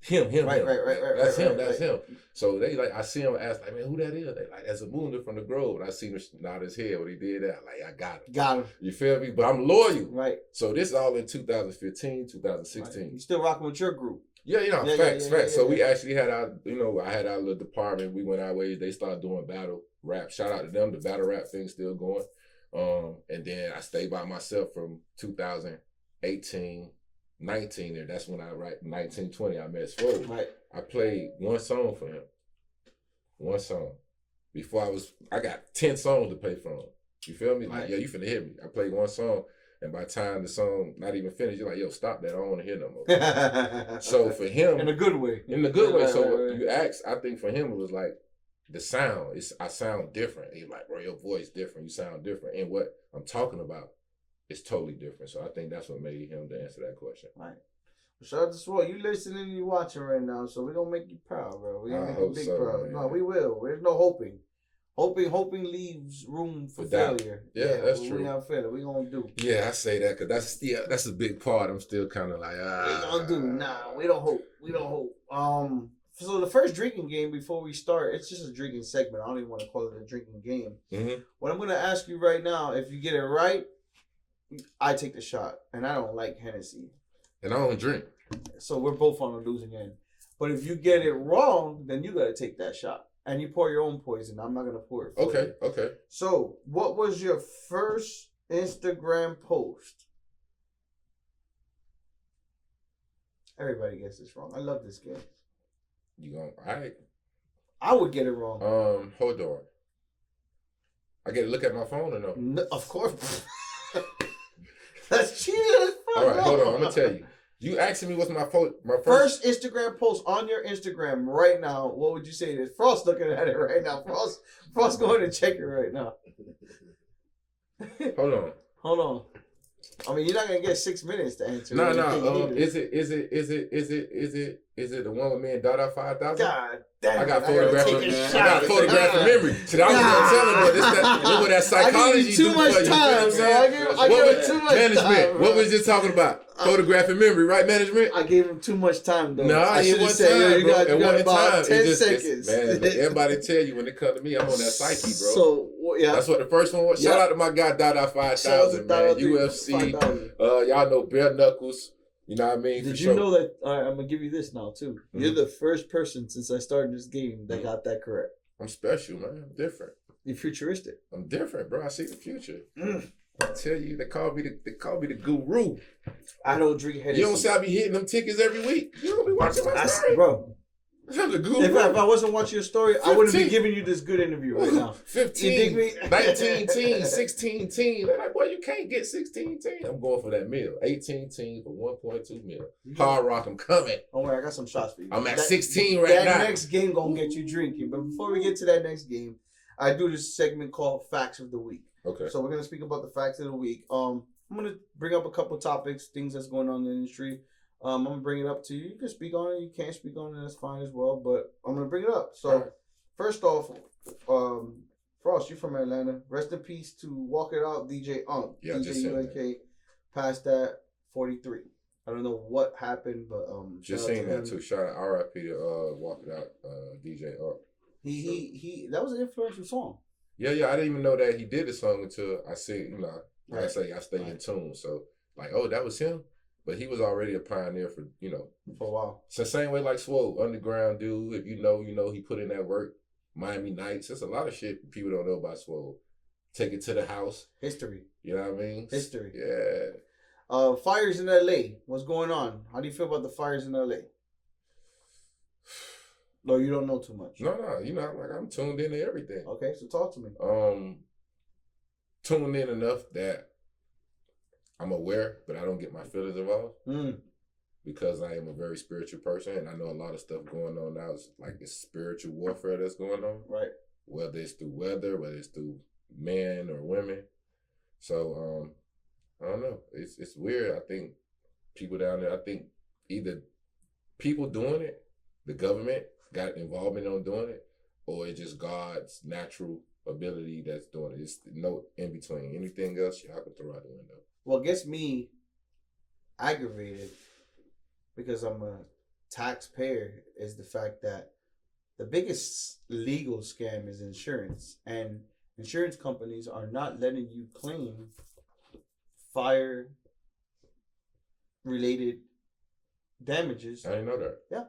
him. Right. That's him. So they I see him, ask, like, man, who that is? They like, that's Zamunda from the Grove. And I see him nod his head when he did that. Like, I got him. You feel me? But I'm loyal. Right. So this is all in 2015, 2016. Right. You still rocking with your group? Yeah, facts. So we actually had our, I had our little department. We went our ways. They started doing battle rap. Shout out to them. The battle rap thing's still going. And then I stayed by myself from 2018, 19, and that's when I 1920 I met Swole. Right. I played one song for him. One song. Before I got 10 songs to play from. You feel me? Like, you finna hear me. I played one song, and by the time the song not even finished, you're like, yo, stop that. I don't want to hear no more. So for him, in a good way. You asked, I think for him it was like, the sound, I sound different. He's like, bro, your voice different. You sound different. And what I'm talking about is totally different. So I think that's what made him to answer that question. Right. Well, shout out to Swole. You listening and you watching right now, so we're going to make you proud, bro. We ain't make you big proud. Man. No, we will. There's no hoping. Hoping leaves room for failure. Yeah, that's true. We not failure. We going to do. Yeah, I say that because that's a big part. I'm still kind of like, we going to do. Nah, we don't hope. So the first drinking game before we start, it's just a drinking segment. I don't even want to call it a drinking game. Mm-hmm. What I'm going to ask you right now, if you get it right, I take the shot. And I don't like Hennessy. And I don't drink. So we're both on the losing end. But if you get it wrong, then you got to take that shot. And you pour your own poison. I'm not going to pour it for you. Okay. So what was your first Instagram post? Everybody gets this wrong. I love this game. You going all right? I would get it wrong. Hold on. I get to look at my phone or no? No, of course. That's cheating as fuck. All right, hold on. I'm gonna tell you. You asking me what's my first Instagram post on your Instagram right now. What would you say? This Frost looking at it right now. Frost going to check it right now. Hold on. I mean, you're not gonna get 6 minutes to answer. No. Is it the one with me and Dada 5,000? God damn! I got photographic memory. Shit, I was gonna tell him, but look what that psychology too much time, man. I gave him too much management. time. What was you talking about? Photographic memory, right? Management. I gave him too much time, though. No, it wasn't time. You got about 10 seconds. Man, everybody tell you when they come to me, I'm on that psyche, bro. So yeah, that's what the first one was. Shout out to my guy Dada 5,000, man. UFC. Y'all know bare knuckles. You know what I mean? Did you know that? All right, I'm gonna give you this now too. Mm-hmm. You're the first person since I started this game that got that correct. I'm special, man. I'm different. You're futuristic. I'm different, bro. I see the future. I tell you, they call me the guru. I don't drink Hennessy. You don't see I be hitting them tickets every week. You don't be watching my story, bro. I'm the guru. If I wasn't watching your story, 15. I wouldn't be giving you this good interview right now. 15, 19 teams, 16 teams. They're like, boy, you can't get 16 teams. I'm going for that meal. 18 teams for 1.2 mil. Hard Rock, I'm coming. Don't worry, I got some shots for you. I'm at 16 right now. That next game gonna get you drinking. But before we get to that next game, I do this segment called Facts of the Week. Okay. So we're gonna speak about the facts of the week. I'm gonna bring up a couple topics, things that's going on in the industry. I'm gonna bring it up to you. You can speak on it. You can't speak on it. That's fine as well. But I'm gonna bring it up. So first off, Frost, you're from Atlanta. Rest in peace to Walk It Out, DJ Unk. Yeah, DJ UNK passed that 43. I don't know what happened, but just saying that too. Shout out RIP to Walk It Out, DJ Unk. He that was an influential song. Yeah. I didn't even know that he did the song until I see, you know, like I say, I stay in tune. So like, oh, that was him. But he was already a pioneer for, you know, for a while. It's the same way like Swole, underground dude. If you know, he put in that work. Miami Nights. There's a lot of shit people don't know about Swole. Take It to the House. History. You know what I mean? History. Yeah. Fires in LA. What's going on? How do you feel about the fires in LA? No, you don't know too much. No. You know, like I'm tuned into everything. Okay, so talk to me. Tuned in enough that I'm aware, but I don't get my feelings involved because I am a very spiritual person, and I know a lot of stuff going on now. It's like it's spiritual warfare that's going on, right? Whether it's through weather, whether it's through men or women. So I don't know. It's weird. I think people down there. I think either people doing it, the government got involvement on doing it, or it's just God's natural ability that's doing it. It's no in between. Anything else, y'all can throw out the window. What gets me aggravated, because I'm a taxpayer, is the fact that the biggest legal scam is insurance. And insurance companies are not letting you claim fire-related damages. I didn't know that. Yeah.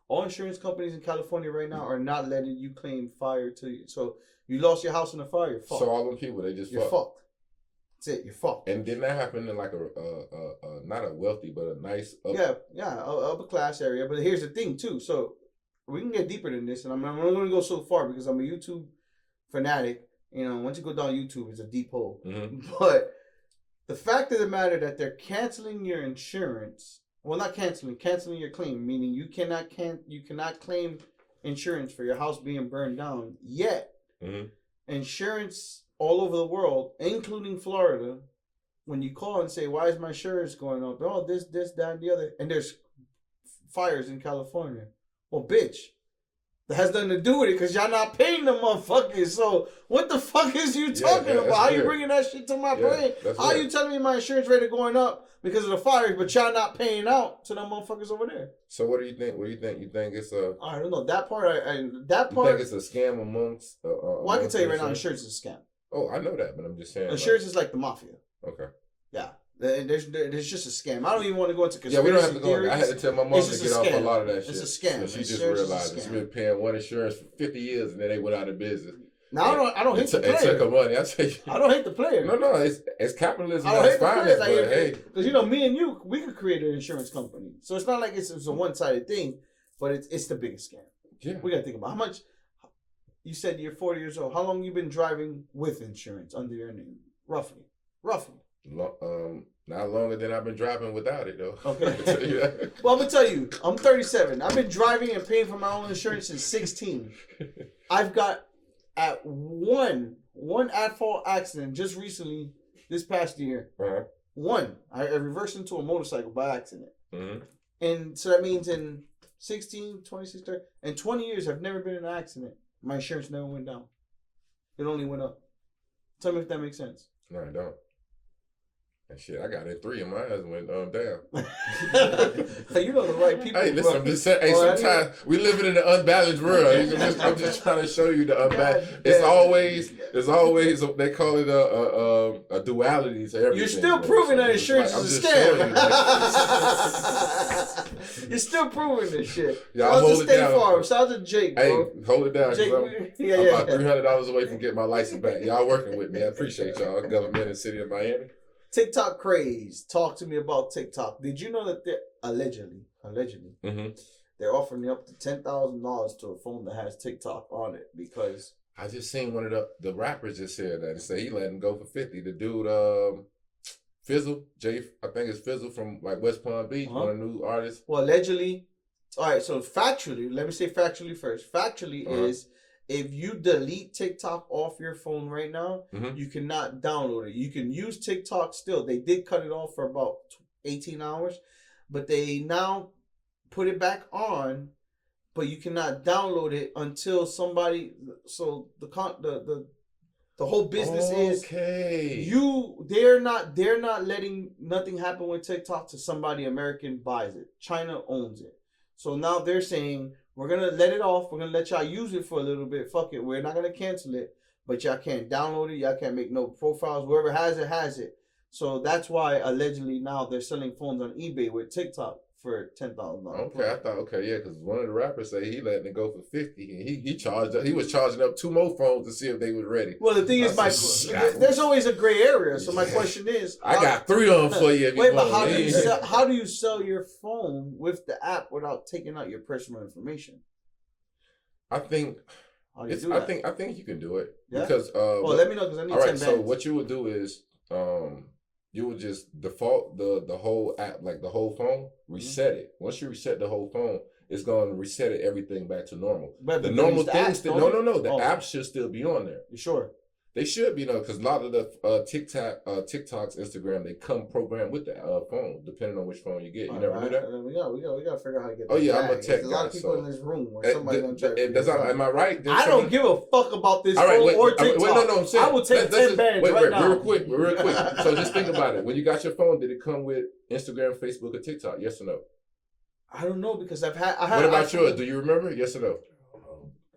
All insurance companies in California right now are not letting you claim fire to you. So you lost your house in a fire, you're fucked. So all them people, they just you're fucked. That's it. You're fucked. And didn't that happen in like a not a wealthy, but a nice upper class area? But here's the thing too. So we can get deeper than this, and I'm not going to go so far because I'm a YouTube fanatic. You know, once you go down YouTube, it's a deep hole. Mm-hmm. But the fact of the matter that they're canceling your insurance. Well, not canceling your claim, meaning you cannot claim insurance for your house being burned down. Yet, insurance all over the world, including Florida, when you call and say, "Why is my insurance going up?" Oh, this, that, and the other, and there's fires in California. Well, bitch, that has nothing to do with it because y'all not paying the motherfuckers. So what the fuck is you talking about? How you bringing that shit to my brain? How you telling me my insurance rate is going up because of the fires, but y'all not paying out to them motherfuckers over there? So what do you think? You think it's a? I don't know that part. You think it's a scam amongst? Well, I can tell you right now, insurance is a scam. Oh, I know that, but I'm just saying. Insurance is like the mafia. Okay. Yeah. There's just a scam. I don't even want to go into conspiracy we don't have to theories. go. I had to tell my mom to get off a lot of that shit. It's a scam. So she just realized she's been paying one insurance for 50 years and then they went out of business. Now I don't hate the player. It took her money. I tell you. I don't hate the player. No, it's capitalism. I don't hate the finance, player. but hey, because you know, me and you, we could create an insurance company. So it's not like it's a one-sided thing, but it's the biggest scam. Yeah. We gotta think about how much. You said you're 40 years old. How long you been driving with insurance under your name? Roughly. Not longer than I've been driving without it though. Okay. Well, I'm gonna tell you, I'm 37. I've been driving and paying for my own insurance since 16. I've got at one at-fault accident just recently this past year. Uh-huh. One. I reversed into a motorcycle by accident. Mm-hmm. And so that means in 16, 26, 30, in 20 years, I've never been in an accident. My insurance never went down. It only went up. Tell me if that makes sense. No, I don't. And shit, I got it 3 and mine went down. Hey, you know the right people. Hey, listen, I'm just saying. Hey, sometimes we living in an unbalanced world. I'm just trying to show you the unbalance. It's always they call it a duality to everything. You're still proving that insurance is a scam. You're still proving this shit. Yeah, I'll hold it down. Farm. Shout out to Jake, bro. Hey, hold it down. Jake, I'm about $300 away from getting my license back. Y'all working with me. I appreciate y'all. Government and city of Miami. TikTok craze. Talk to me about TikTok. Did you know that they're allegedly, mm-hmm. they're offering up to $10,000 to a phone that has TikTok on it because I just seen one of the rappers just said that. He said he let him go for 50. The dude, Fizzle, I think it's Fizzle from like West Palm Beach, one of the new artists. Well, allegedly, all right. So factually, let me say factually first. Factually is, if you delete TikTok off your phone right now, mm-hmm. you cannot download it. You can use TikTok still. They did cut it off for about 18 hours, but they now put it back on, but you cannot download it until somebody. So the whole business is they're not letting nothing happen with TikTok till somebody American buys it. China owns it. So now they're saying, we're going to let it off. We're going to let y'all use it for a little bit. Fuck it. We're not going to cancel it. But y'all can't download it. Y'all can't make no profiles. Whoever has it, has it. So that's why allegedly now they're selling phones on eBay with TikTok for $10,000. Okay, I thought, because one of the rappers said he letting it go for 50. And he was charging up 2 more phones to see if they was ready. Well, the thing is, there's always a gray area. So my question is, I got 3 of them for you. Wait, but how do you sell your phone with the app without taking out your personal information? I think how do you do that? I think you can do it. Yeah? Because let me know because I need 10 bands. So what you would do is you would just default the whole app, like the whole phone, reset it. Once you reset the whole phone, it's going to reset everything back to normal. But the normal things still, no. The app should still be on there. You sure? They should be, because a lot of the TikToks, Instagram, they come programmed with the phone, depending on which phone you get. You never knew that? We got to figure out how to get that. Oh, yeah, I'm a tech guy. There's a lot of people in this room where somebody's going to try to am I right? I don't give a fuck about this phone or TikTok. No, I'm saying. I will take 10 bands right now. Real quick. So just think about it. When you got your phone, did it come with Instagram, Facebook, or TikTok? Yes or no? I don't know because I had. What about yours? Do you remember? Yes or no?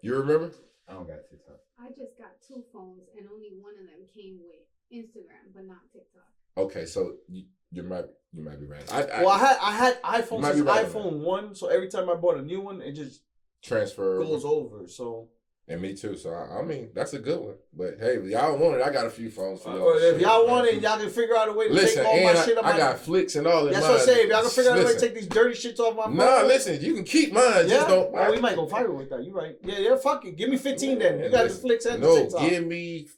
You remember? I don't got TikTok. I just got 2 phones and only one of them came with Instagram, but not TikTok. Okay, so you might be right. I had iPhone since iPhone 1, so every time I bought a new one, it just goes over. So. And me too. So I mean, that's a good one. But hey, if y'all want it, I got a few phones for y'all. If y'all want it, y'all can figure out a way to take all my shit off. I got flicks and all that. That's what I'm saying. If y'all can figure out a way to take these dirty shits off my phone. Nah, listen, you can keep mine. Yeah? Just don't. We might go viral with that. You right? Yeah. Fuck it. Give me 15 then. You got the flicks and the TikTok. No, give me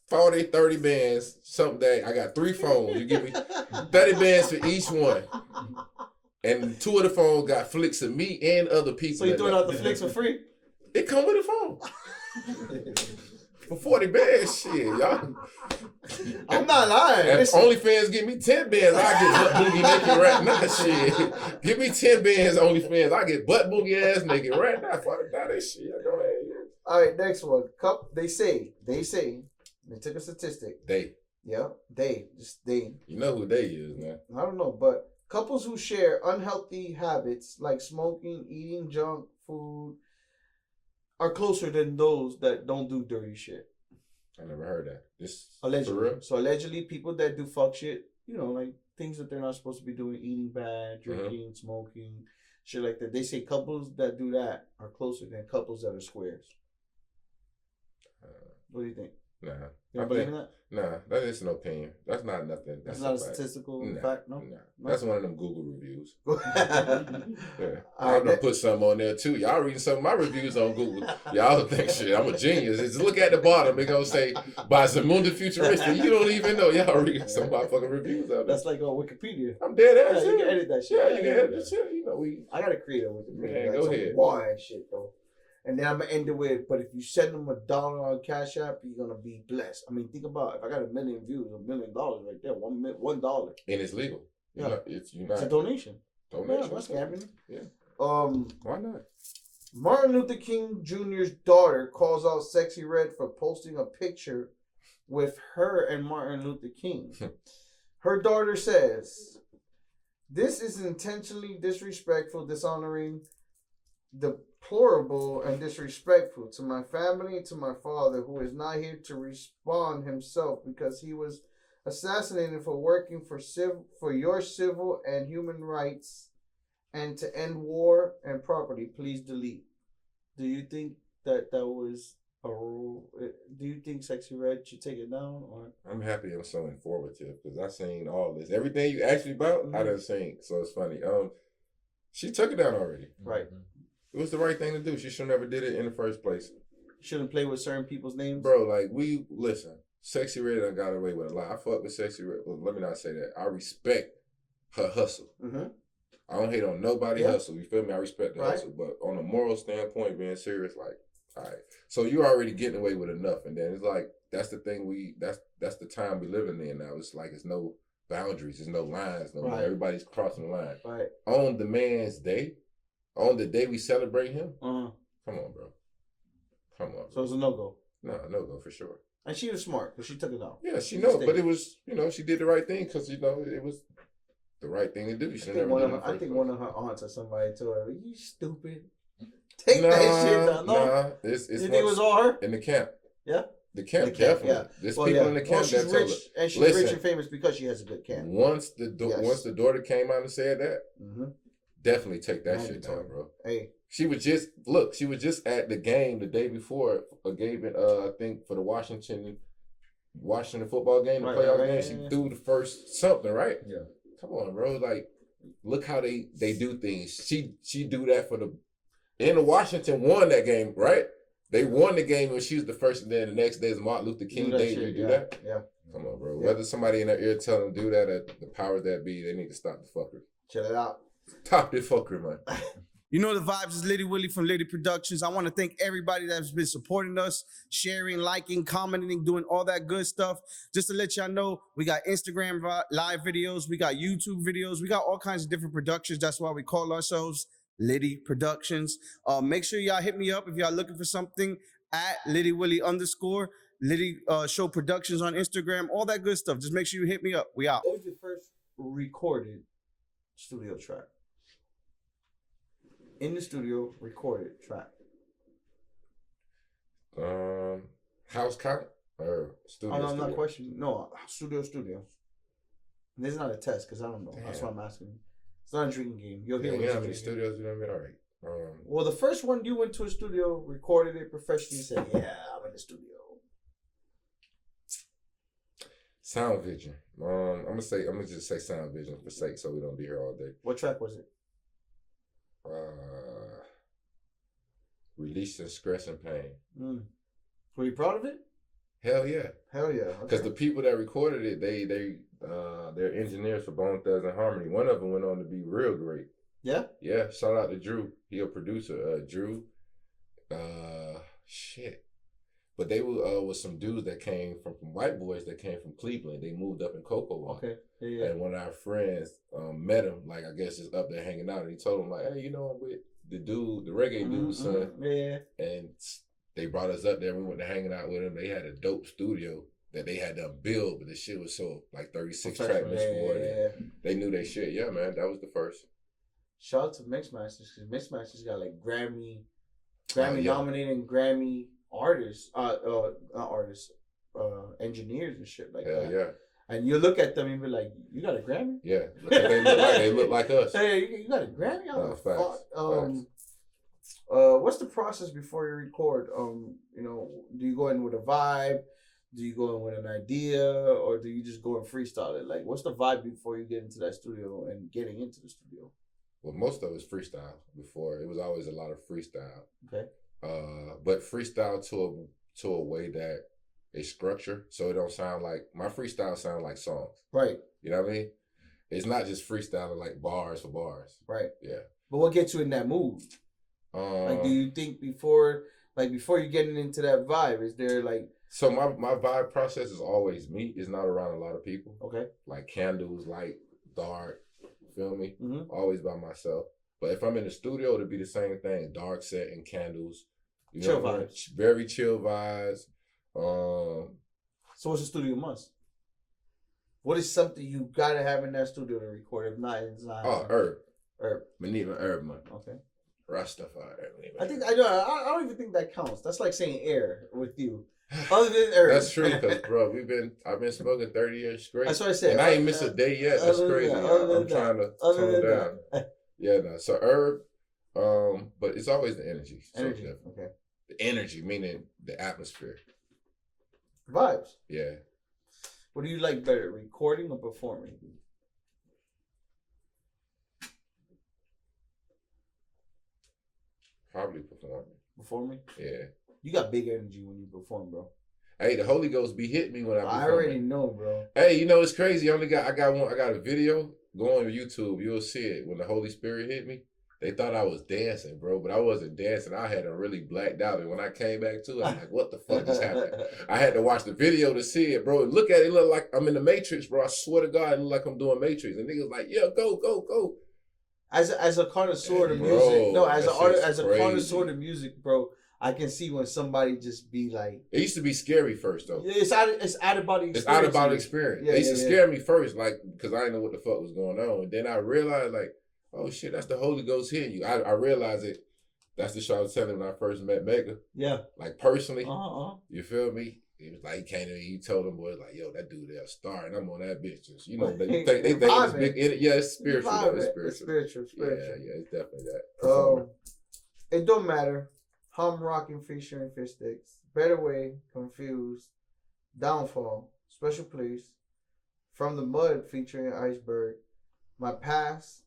40, 30 bands someday. I got 3 phones. You give me 30 bands for each one. And 2 of the phones got flicks of me and other people. So you throwing out the flicks for free? It come with a phone. For 40 bands, shit, y'all. I'm not lying. If OnlyFans give me 10 bands, I get butt boogie naked right now, shit. Give me 10 bands, OnlyFans, I get butt boogie ass naked right now. Fuck that shit. Go ahead. All right, next one. They say, they took a statistic. Yeah, they. You know who they is, man. I don't know, but couples who share unhealthy habits like smoking, eating junk food, are closer than those that don't do dirty shit. I never heard that. This allegedly. For real? So allegedly, people that do fuck shit, like things that they're not supposed to be doing, eating bad, drinking, smoking, shit like that. They say couples that do that are closer than couples that are squares. What do you think? Nah. You don't believe in that? Nah, that is an opinion. That's not nothing. That's not a statistical fact, no? Nah. That's one of them Google reviews. Yeah. I'm gonna put something on there too. Y'all reading some of my reviews on Google. Y'all think shit, I'm a genius. Just look at the bottom. They gonna say by Zamunda Futuristic. You don't even know. Y'all reading some motherfucking reviews out there. That's like on Wikipedia. I'm dead ass. Yeah, you can edit that shit. Yeah, you can edit that shit. You know, I gotta create a Wikipedia. Man, go ahead. Wild shit though. And then I'm gonna end it with, but if you send them $1 on Cash App, you're gonna be blessed. I mean, think about it. If I got 1 million views, $1 million right there, $1. And it's legal. Yeah, it's a donation. Donation. Yeah, that's scamming. Yeah. Why not? Martin Luther King Jr.'s daughter calls out Sexy Red for posting a picture with her and Martin Luther King. Her daughter says, "This is intentionally disrespectful, dishonoring, deplorable, and disrespectful to my family and to my father, who is not here to respond himself because he was assassinated for working for your civil and human rights and to end war and property. Please delete." Do you think that was a rule? Do you think Sexy Red should take it down? Or I'm happy I'm so informative because I've seen all this. Everything you asked me about, I done seen. So it's funny. She took it down already. Right. It was the right thing to do. She should never did it in the first place. Shouldn't play with certain people's names? Bro, like, listen, Sexy Red done got away with a lot. I fuck with Sexy Red. Well, let me not say that. I respect her hustle. Mm-hmm. I don't hate on nobody hustle. You feel me? I respect the right. hustle. But on a moral standpoint, being serious, like, all right. So you're already getting away with enough. And then it's like, that's the thing that's the time we living in now. It's like, it's no boundaries. There's no lines. Everybody's crossing the line. Right. On the man's day, on the day we celebrate him, come on, bro. Come on. Bro. So it's a no-go? No-go for sure. And she was smart because she took it out. Yeah, she knows, but it was, she did the right thing because, it was the right thing to do. You should never do it. I think one of her aunts or somebody told her, "You stupid. Take that shit down." Nah, it's you think it was all her? In the camp. Yeah? The camp, definitely. Yeah. There's people in the camp that told her. And she's rich and famous because she has a good camp. Once the daughter came out and said that, definitely take that shit down, bro. Hey. She was just at the game the day before, a game I think for the Washington football game, the playoff game. She threw the first something, right? Yeah. Come on, bro. Like, look how they do things. She do that and the Washington won that game, right? They won the game when she was the first, and then the next day is Martin Luther King Day. You do that? Yeah. Come on, bro. Yeah. Whether somebody in their ear tell them do that, the powers that be, they need to stop the fucker. Chill it out. Stop the fucker, man. You know the vibes is Littywillie from Litty Productions. I want to thank everybody that's been supporting us, sharing, liking, commenting, doing all that good stuff. Just to let y'all know, we got Instagram live videos, we got YouTube videos, we got all kinds of different productions. That's why we call ourselves Litty Productions. Make sure y'all hit me up if y'all looking for something at Littywillie _ Litty Show Productions on Instagram, all that good stuff. Just make sure you hit me up. We out. What was your first recorded studio track? In the studio, recorded track. House count or studio? Oh, no, I'm not questioning. No, studio. This is not a test because I don't know. Damn. That's why I'm asking. It's not a drinking game. You'll hear how many studios you know what I mean? All right. Well, the first one you went to a studio, recorded it professionally, said, "Yeah, I'm in the studio." Sound Vision. I'm gonna just say Sound Vision for sake, so we don't be here all day. What track was it? Release and Stress and Pain. Were you proud of it? Hell yeah. Because the people that recorded it, they're engineers for Bone Thugs and Harmony. One of them went on to be real great. Yeah? Yeah, shout out to Drew. He a producer. Drew. Shit. But they were with some dudes that came from white boys that came from Cleveland. They moved up in Cocoa. Okay. Yeah. And one of our friends met him, like, I guess just up there hanging out. And he told him, like, hey, I'm with the dude, the reggae dude, son. Yeah. And they brought us up there. We went to hanging out with them. They had a dope studio that they had them build, but the shit was so, like, 36 track mix for it. They knew they shit. Yeah, man, that was the first. Shout out to Mixmasters, because Mixmasters got, like, Grammy nominated Grammy artists, engineers and shit like that. Yeah. And you look at them and be like, "You got a Grammy?" Yeah, they look like us. Hey, you got a Grammy? Facts. What's the process before you record? You know, do you go in with a vibe? Do you go in with an idea, or do you just go and freestyle it? Like, what's the vibe before you get into that studio and getting into the studio? Well, most of it's freestyle. Before it was always a lot of freestyle. Okay. But freestyle to a way that it's structured, so it don't sound like my freestyle sound like songs. Right. You know what I mean? It's not just freestyling like bars for bars. Right. Yeah. But what gets you in that mood? Like, do you think before you getting into that vibe, is there like? So my vibe process is always me. It's not around a lot of people. Okay. Like candles, light, dark. Feel me? Mm-hmm. Always by myself. But if I'm in the studio, it'll be the same thing. Dark set and candles. You chill know, vibes. Very chill vibes. So what's a studio must? What is something you gotta have in that studio to record? If not, it's not. Oh, herb. Herb. We need an herb month. Okay. Rastafari. I don't even think that counts. That's like saying air with you. Other than herb. That's true, because bro, I've been smoking 30 years straight. That's what I said. And I ain't missed a day yet. That's crazy. I'm trying to tone down. Yeah, no. So herb, but it's always the energy. Energy. Okay. The energy, meaning the atmosphere. Vibes. Yeah. What do you like better, recording or performing? Probably performing. Performing? Yeah. You got big energy when you perform, bro. Hey, the Holy Ghost be hitting me when I perform. I already know, bro. Hey, you know it's crazy. I got a video. Go on YouTube, you'll see it. When the Holy Spirit hit me, they thought I was dancing, bro, but I wasn't dancing. I had really blacked out, and when I came back to it, I'm like, what the fuck just happened? I had to watch the video to see it, bro. Look at it, look like I'm in the Matrix, bro. I swear to God, it look like I'm doing Matrix. And niggas like, yeah, go. As a connoisseur of music, no, as a connoisseur of music, bro, I can see when somebody just be like. It used to be scary first, though. It's out of body experience. It's out of body experience. Yeah, it used to scare me first, like, because I didn't know what the fuck was going on. And then I realized, like, oh shit, that's the Holy Ghost hitting you. I realized it. That's the show I was telling when I first met Mega. Yeah. Like, personally. You feel me? He was like, he came in, he told them boys, like, yo, that dude there a star, and I'm on that bitch. Just, you know, they think it's big. It's spiritual. It's spiritual. Yeah, it's definitely that. It don't matter. Hum Rocking featuring Fish Sticks. Better Way, Confused, Downfall, Special Place, From the Mud featuring Iceberg, My Past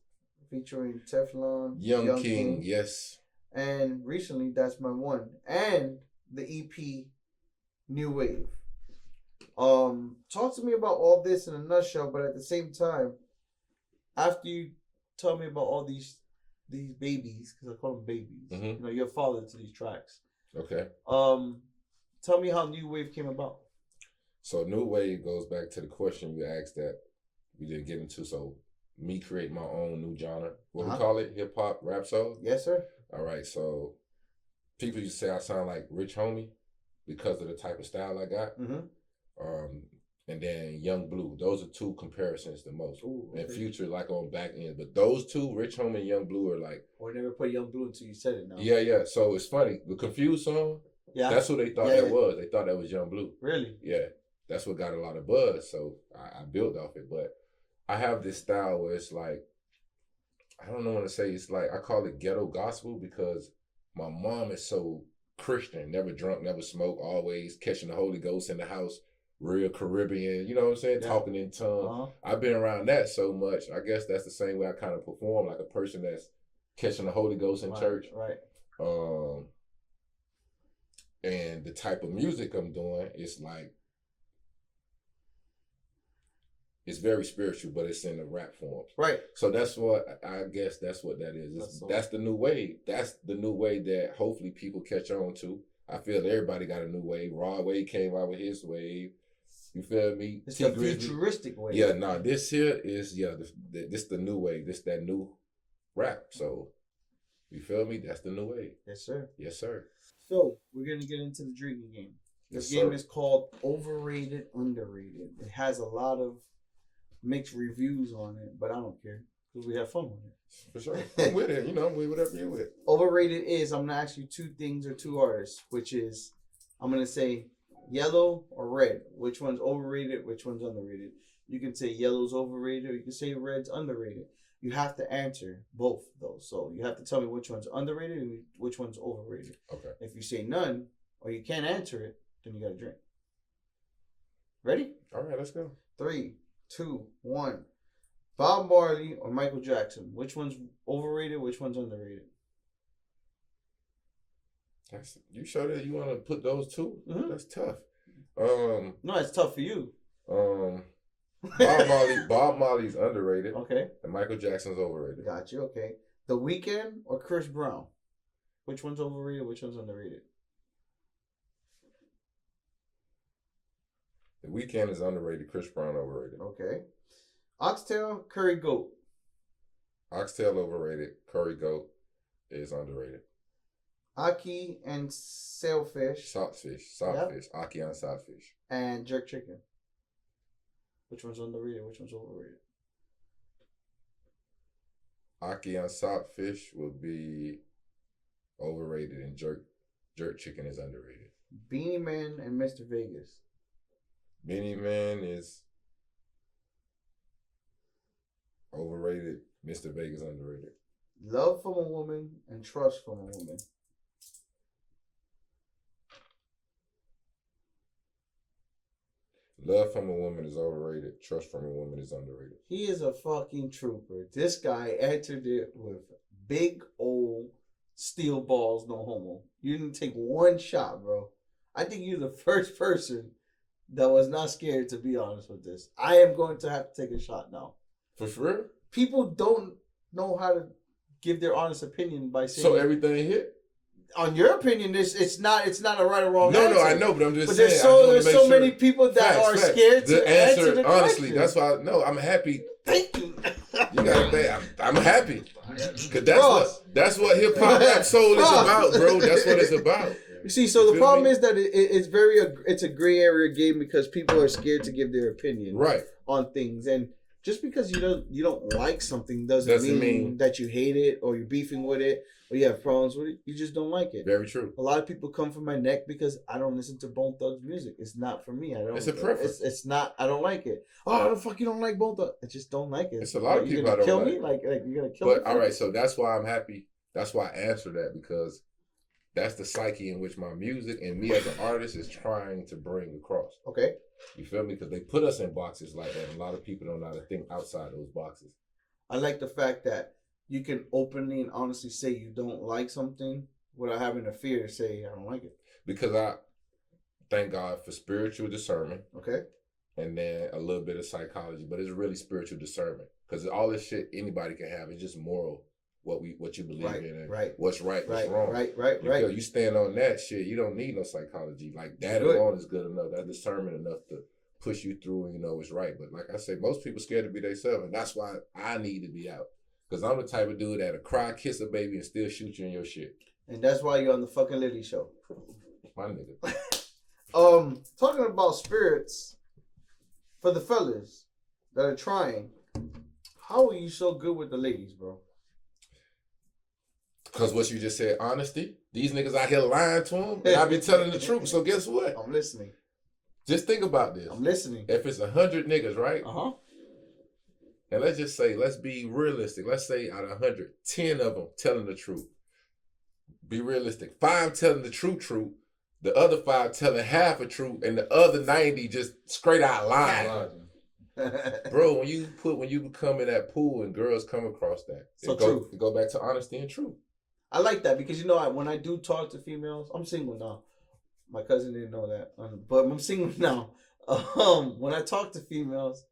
featuring Teflon, Young King, yes. And recently, That's My One. And the EP New Wave. Talk to me about all this in a nutshell, but at the same time, after you tell me about all these babies, because I call them babies, you know, you're a father to these tracks. Okay. Tell me how New Wave came about. So New Wave goes back to the question you asked that we didn't get into. So me create my own new genre. What we call it? Hip hop, rap soul? Yes, sir. All right. So people used to say I sound like Rich Homie because of the type of style I got. And then Young Blue. Those are two comparisons the most. Ooh, okay. And Future like on back end. But those two, Rich Homie and Young Blue, are like. I never put Young Blue until you said it now. Yeah. So it's funny. The Confused song, that's what they thought that was. They thought that was Young Blue. Really? Yeah. That's what got a lot of buzz. So I built off it. But I have this style where it's like, I don't know what to say. It's like, I call it ghetto gospel because my mom is so Christian. Never drunk, never smoked, always catching the Holy Ghost in the house. Real Caribbean, you know what I'm saying? Yeah. Talking in tongues. I've been around that so much. I guess that's the same way I kind of perform, like a person that's catching the Holy Ghost in church. Right. And the type of music I'm doing is like, it's very spiritual, but it's in a rap form. Right. So that's what, I guess that's what that is. That's the new wave. That's the new wave that hopefully people catch on to. I feel everybody got a new wave. Raw Wave came out with his wave. You feel me? It's a futuristic wave. Yeah, this here is, this the new wave. This that new rap. So, you feel me? That's the new wave. Yes, sir. Yes, sir. So, we're going to get into the drinking game. This game is called Overrated, Underrated. It has a lot of mixed reviews on it, but I don't care because we have fun with it. For sure. I'm with it. You know, I'm with whatever you're with. Overrated is, I'm going to ask you two things or two artists, which is, I'm going to say yellow or red. Which one's overrated, which one's underrated. You can say yellow's overrated or you can say red's underrated. You have to answer both though. So you have to tell me which one's underrated and which one's overrated. Okay. If you say none or you can't answer it, then you got to drink. Ready? All right, let's go. 3, 2, 1. Bob Marley or Michael Jackson? Which one's overrated? Which one's underrated? You sure that you want to put those two? Mm-hmm. That's tough. No, it's tough for you. Bob Marley's underrated. Okay. And Michael Jackson's overrated. Got you. Okay. The Weeknd or Chris Brown? Which one's overrated? Which one's underrated? The Weeknd is underrated. Chris Brown overrated. Okay. Oxtail, curry goat. Oxtail overrated. Curry goat is underrated. Aki and sailfish. Saltfish. Aki and saltfish. And jerk chicken. Which one's underrated? Which one's overrated? Aki and saltfish will be overrated, and jerk chicken is underrated. Beanie Man and Mr. Vegas. Beanie Man is overrated. Mr. Vegas underrated. Love from a woman and trust from a woman. Love from a woman is overrated. Trust from a woman is underrated. He is a fucking trooper. This guy entered it with big old steel balls, no homo. You didn't take one shot, bro. I think you're the first person that was not scared, to be honest with this. I am going to have to take a shot now. For sure? People don't know how to give their honest opinion by saying. So everything hit? On your opinion, it's not a right or wrong answer. No, I know, but I'm just saying. But there's so many people that are scared to answer the honestly, question. that's why I'm happy. Thank you. You gotta pay. I'm happy. Cause that's what hip hop rap soul is about, bro. That's what it's about. You see, so the problem is that it's a gray area game because people are scared to give their opinion on things, and just because you don't like something doesn't mean that you hate it or you're beefing with it or you have problems with it. You just don't like it. Very true. A lot of people come for my neck because I don't listen to Bone Thugs music. It's not for me. It's a preference. It's not. I don't like it. Oh, the fuck you don't like Bone Thugs? I just don't like it. It's a lot of people I don't kill like. Me? Like you're gonna kill me. But all right, so that's why I'm happy. That's why I answer that, because that's the psyche in which my music and me as an artist is trying to bring across. Okay. You feel me? Because they put us in boxes like that. And a lot of people don't know how to think outside those boxes. I like the fact that you can openly and honestly say you don't like something without having a fear to say I don't like it. Because I thank God for spiritual discernment. Okay. And then a little bit of psychology. But it's really spiritual discernment. Because all this shit anybody can have. It's just moral. What you believe in and what's right, what's wrong. Right. You stand on that shit, you don't need no psychology. Like that alone is good enough. That discernment enough to push you through and you know what's right. But like I say, most people scared to be themselves, and that's why I need to be out. Because I'm the type of dude that'll cry, kiss a baby, and still shoot you in your shit. And that's why you're on the fucking Litty Show. My nigga. Talking about spirits, for the fellas that are trying, how are you so good with the ladies, bro? Because what you just said, honesty. These niggas out here lying to them, and I be telling the truth. So guess what? I'm listening. Just think about this. I'm listening. If it's 100 niggas, right? Uh-huh. And let's just say, let's be realistic. Let's say out of 100, 10 of them telling the truth. Be realistic. 5 telling the truth. The other 5 telling half a truth, and the other 90 just straight out lying. Bro, when you become in that pool and girls come across that, it go back to honesty and truth. I like that because when I do talk to females, I'm single now. My cousin didn't know that, but I'm single now. When I talk to females,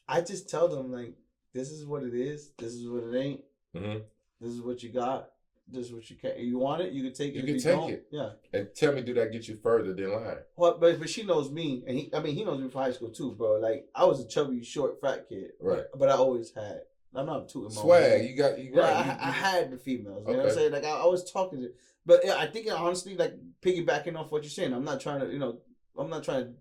I just tell them like, this is what it is. This is what it ain't. Mm-hmm. This is what you got. This is what you can. You want it, you can take it. You can take it. Yeah. And tell me, do that get you further than lying? Well, but she knows me, and he knows me from high school too, bro. Like I was a chubby, short, fat kid, right? But I always had. I'm not tooting my swag. Own. You got you right. I had the females. You know what I'm saying? Like I was talking to, but yeah, I think honestly, like piggybacking off what you're saying, I'm not trying to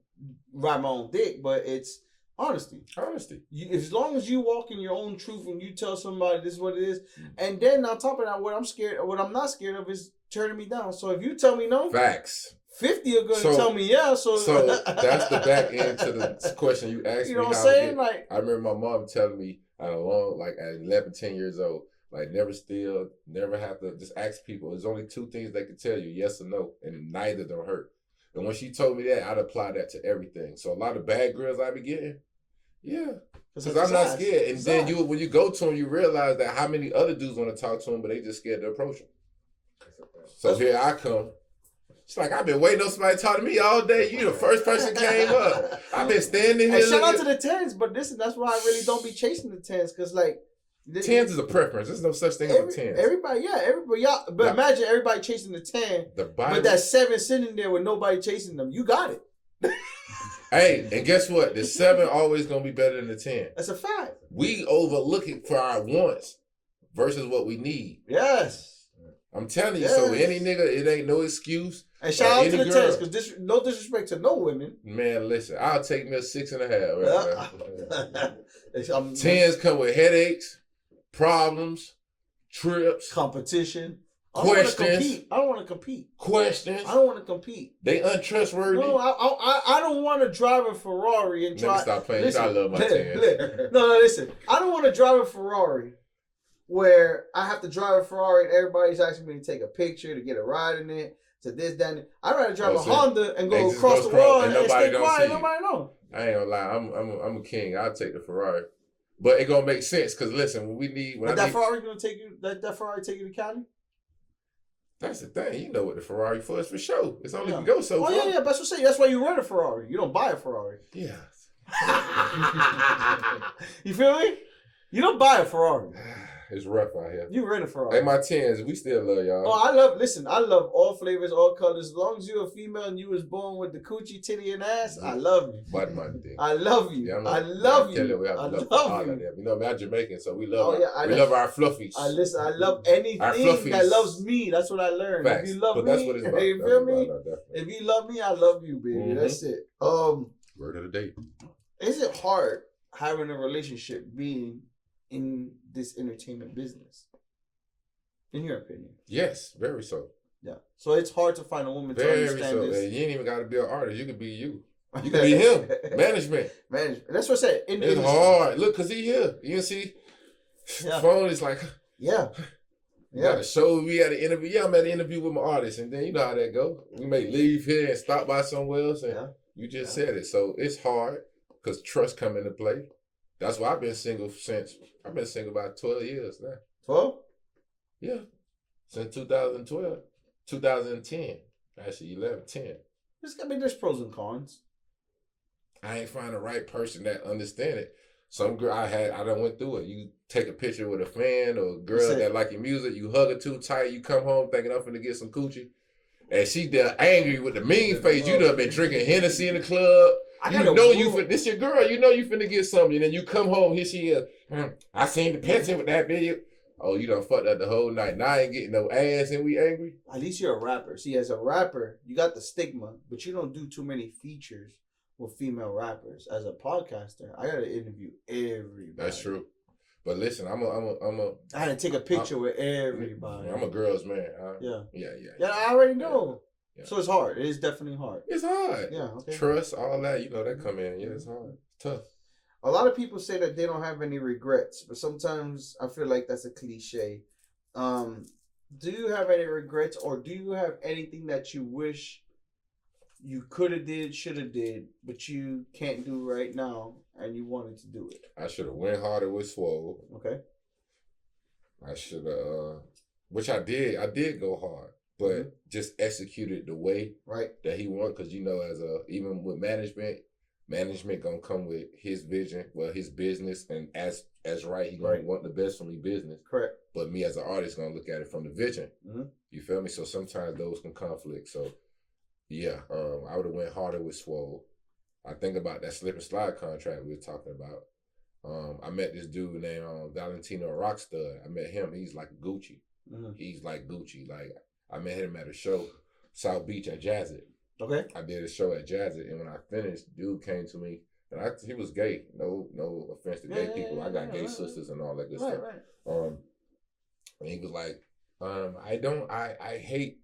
ride my own dick, but it's honesty. Honesty. As long as you walk in your own truth and you tell somebody this is what it is, and then on top of that, what I'm not scared of is turning me down. So if you tell me no, facts. 50 are going to tell me yeah. So that's the back end to the question you asked me. You know what I'm saying? Like I remember my mom telling me I long, like at 11, 10 years old, like never steal, never have to just ask people. There's only two things they can tell you, yes or no, and neither don't hurt. And when she told me that, I'd apply that to everything. So a lot of bad girls I be getting, yeah. Because I'm not scared. And then when you go to them, you realize that how many other dudes want to talk to them, but they just scared to approach them. So here I come. It's like, I've been waiting on somebody to talk to me all day. You the first person came up. I've been standing here. Hey, shout out to the 10s, but that's why I really don't be chasing the 10s, because like 10s is a preference. There's no such thing as a 10. Everybody, y'all. But imagine everybody chasing the 10, but that 7 sitting there with nobody chasing them. You got it. Hey, and guess what? The 7 always gonna be better than the 10. That's a fact. We overlook it for our wants versus what we need. Yes. I'm telling you. Yes. So any nigga, it ain't no excuse. And shout out to the 10s, because no disrespect to no women. Man, listen, I'll take me a 6.5. Right 10s come with headaches, problems, trips, competition. Questions. I don't want to compete. Questions. I don't want to compete. They untrustworthy. No, I don't want to drive a Ferrari and try. Let me stop playing. Listen, you know I love my 10s. No, listen. I don't want to drive a Ferrari where I have to drive a Ferrari and everybody's asking me to take a picture, to get a ride in it, to this, that, and that. I'd rather drive a Honda and go across the road and stay quiet. Nobody know. I ain't gonna lie. I'm a king. I'll take the Ferrari. But it gonna make sense, because listen, Ferrari gonna take you, that Ferrari take you to Cali? That's the thing. You know what the Ferrari for is for show. It's only can go so far. Yeah. That's what I'm saying. That's why you rent a Ferrari. You don't buy a Ferrari. Yeah. You feel me? You don't buy a Ferrari. It's rough out here. You rent a Ferrari. Hey, my 10s, we still love y'all. Oh, I love all flavors, all colors. As long as you're a female and you was born with the coochie, titty, and ass, I love you. I love you. Yeah, I love you. I love you. You know, I'm Jamaican, so we love we love our fluffies. I love anything that loves me. That's what I learned. Facts. If you love me, that's what it's about. You feel me? If you love me, I love you, baby. Mm-hmm. That's it. Word of the day. Is it hard having a relationship being in this entertainment business? In your opinion? Yes, very so. Yeah. So it's hard to find a woman to understand this. And you ain't even got to be an artist. You could be you. You could be him. Management. That's what I said. It's hard. Look, because he here. You see, phone is like, yeah. You got to show me at an interview. Yeah, I'm at an interview with my artist. And then you know how that go. We may leave here and stop by somewhere else. And you just said it. So it's hard because trust come into play. That's why I've been single about 12 years now. 12? Yeah. Since 2012. 2010. Actually, 11, 10. There's pros and cons. I ain't find the right person that understand it. Some girl I done went through it. You take a picture with a fan or a girl that like your music, you hug her too tight, you come home thinking I'm finna get some coochie. And she there angry with the mean face. You done been drinking Hennessy in the club. This your girl. You know you finna get something. And then you come home, here she is. I seen the picture with that video. Oh, you done fucked up the whole night. Now I ain't getting no ass and we angry. At least you're a rapper. See, as a rapper, you got the stigma, but you don't do too many features with female rappers. As a podcaster, I gotta interview everybody. That's true. But listen, I had to take a picture with everybody. I'm a girl's man. Yeah, I already know. Yeah. So it's hard. It is definitely hard. It's hard. Yeah. Okay. Trust, all that, that come in. Yeah, it's hard. It's tough. A lot of people say that they don't have any regrets, but sometimes I feel like that's a cliche. Do you have any regrets, or do you have anything that you wish you could have did, should have did, but you can't do right now, and you wanted to do it? I should have went harder with Swole. Okay. I should have, which I did. I did go hard, but just executed the way that he wanted. Because even with management gonna come with his vision, his business, and as right, he gonna want the best from his business. Correct. But me as an artist gonna look at it from the vision. Mm-hmm. You feel me? So sometimes those can conflict. So yeah, I would have went harder with Swole. I think about that slip and slide contract we were talking about. I met this dude named Valentino Rockstud. I met him. He's like Gucci. Mm-hmm. He's like Gucci. Like I met him at a show, South Beach at Jazz It. Okay. I did a show at Jazz It, and when I finished, dude came to me, and he was gay. No offense to gay people. I got gay sisters and all that good stuff. Right. And he was like, I hate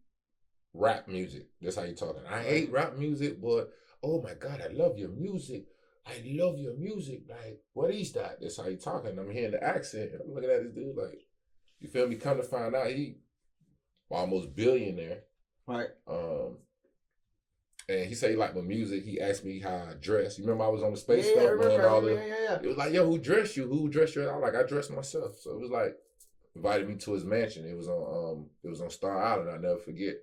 rap music. That's how you talking. I hate rap music, but oh my God, I love your music. I love your music. Like, what is that? That's how he talking. I'm hearing the accent. I'm looking at this dude like, you feel me? Come to find out, he almost billionaire. Right. And he said he liked my music. He asked me how I dress. You remember I was on the space Yeah, I stuff, remember. man. All Yeah. It was like, yo, who dressed you? Who dressed you? I was like, I dressed myself. So it was like, invited me to his mansion. It was on Star Island. I'll never forget.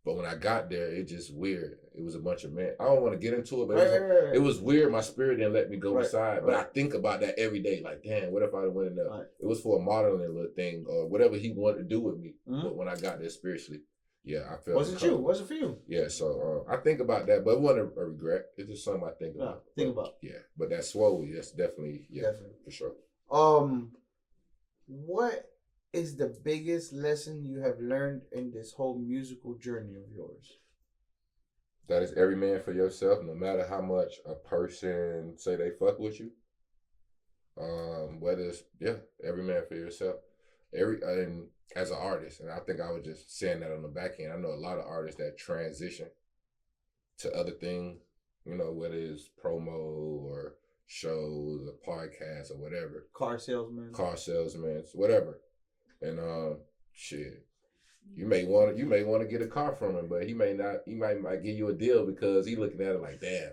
But when I got there, it just weird. It was a bunch of men. I don't want to get into it, but it was weird. My spirit didn't let me go inside. But I think about that every day. Like, damn, what if I went in there? It was for a modeling little thing or whatever he wanted to do with me. But when I got there spiritually, yeah, I felt. Was it you? Was it for you? Yeah, so I think about that, but it wasn't a regret. It's just something I think about. Yeah, but that swole, that's definitely, for sure. What is the biggest lesson you have learned in this whole musical journey of yours? That is every man for yourself, no matter how much a person say they fuck with you. Whether it's, every man for yourself. And as an artist, and I think I was just saying that on the back end, I know a lot of artists that transition to other things, you know, whether it's promo or shows or podcasts or whatever. Car salesmen, whatever. And shit, you may want to get a car from him, but he might give you a deal because he looking at it like, damn,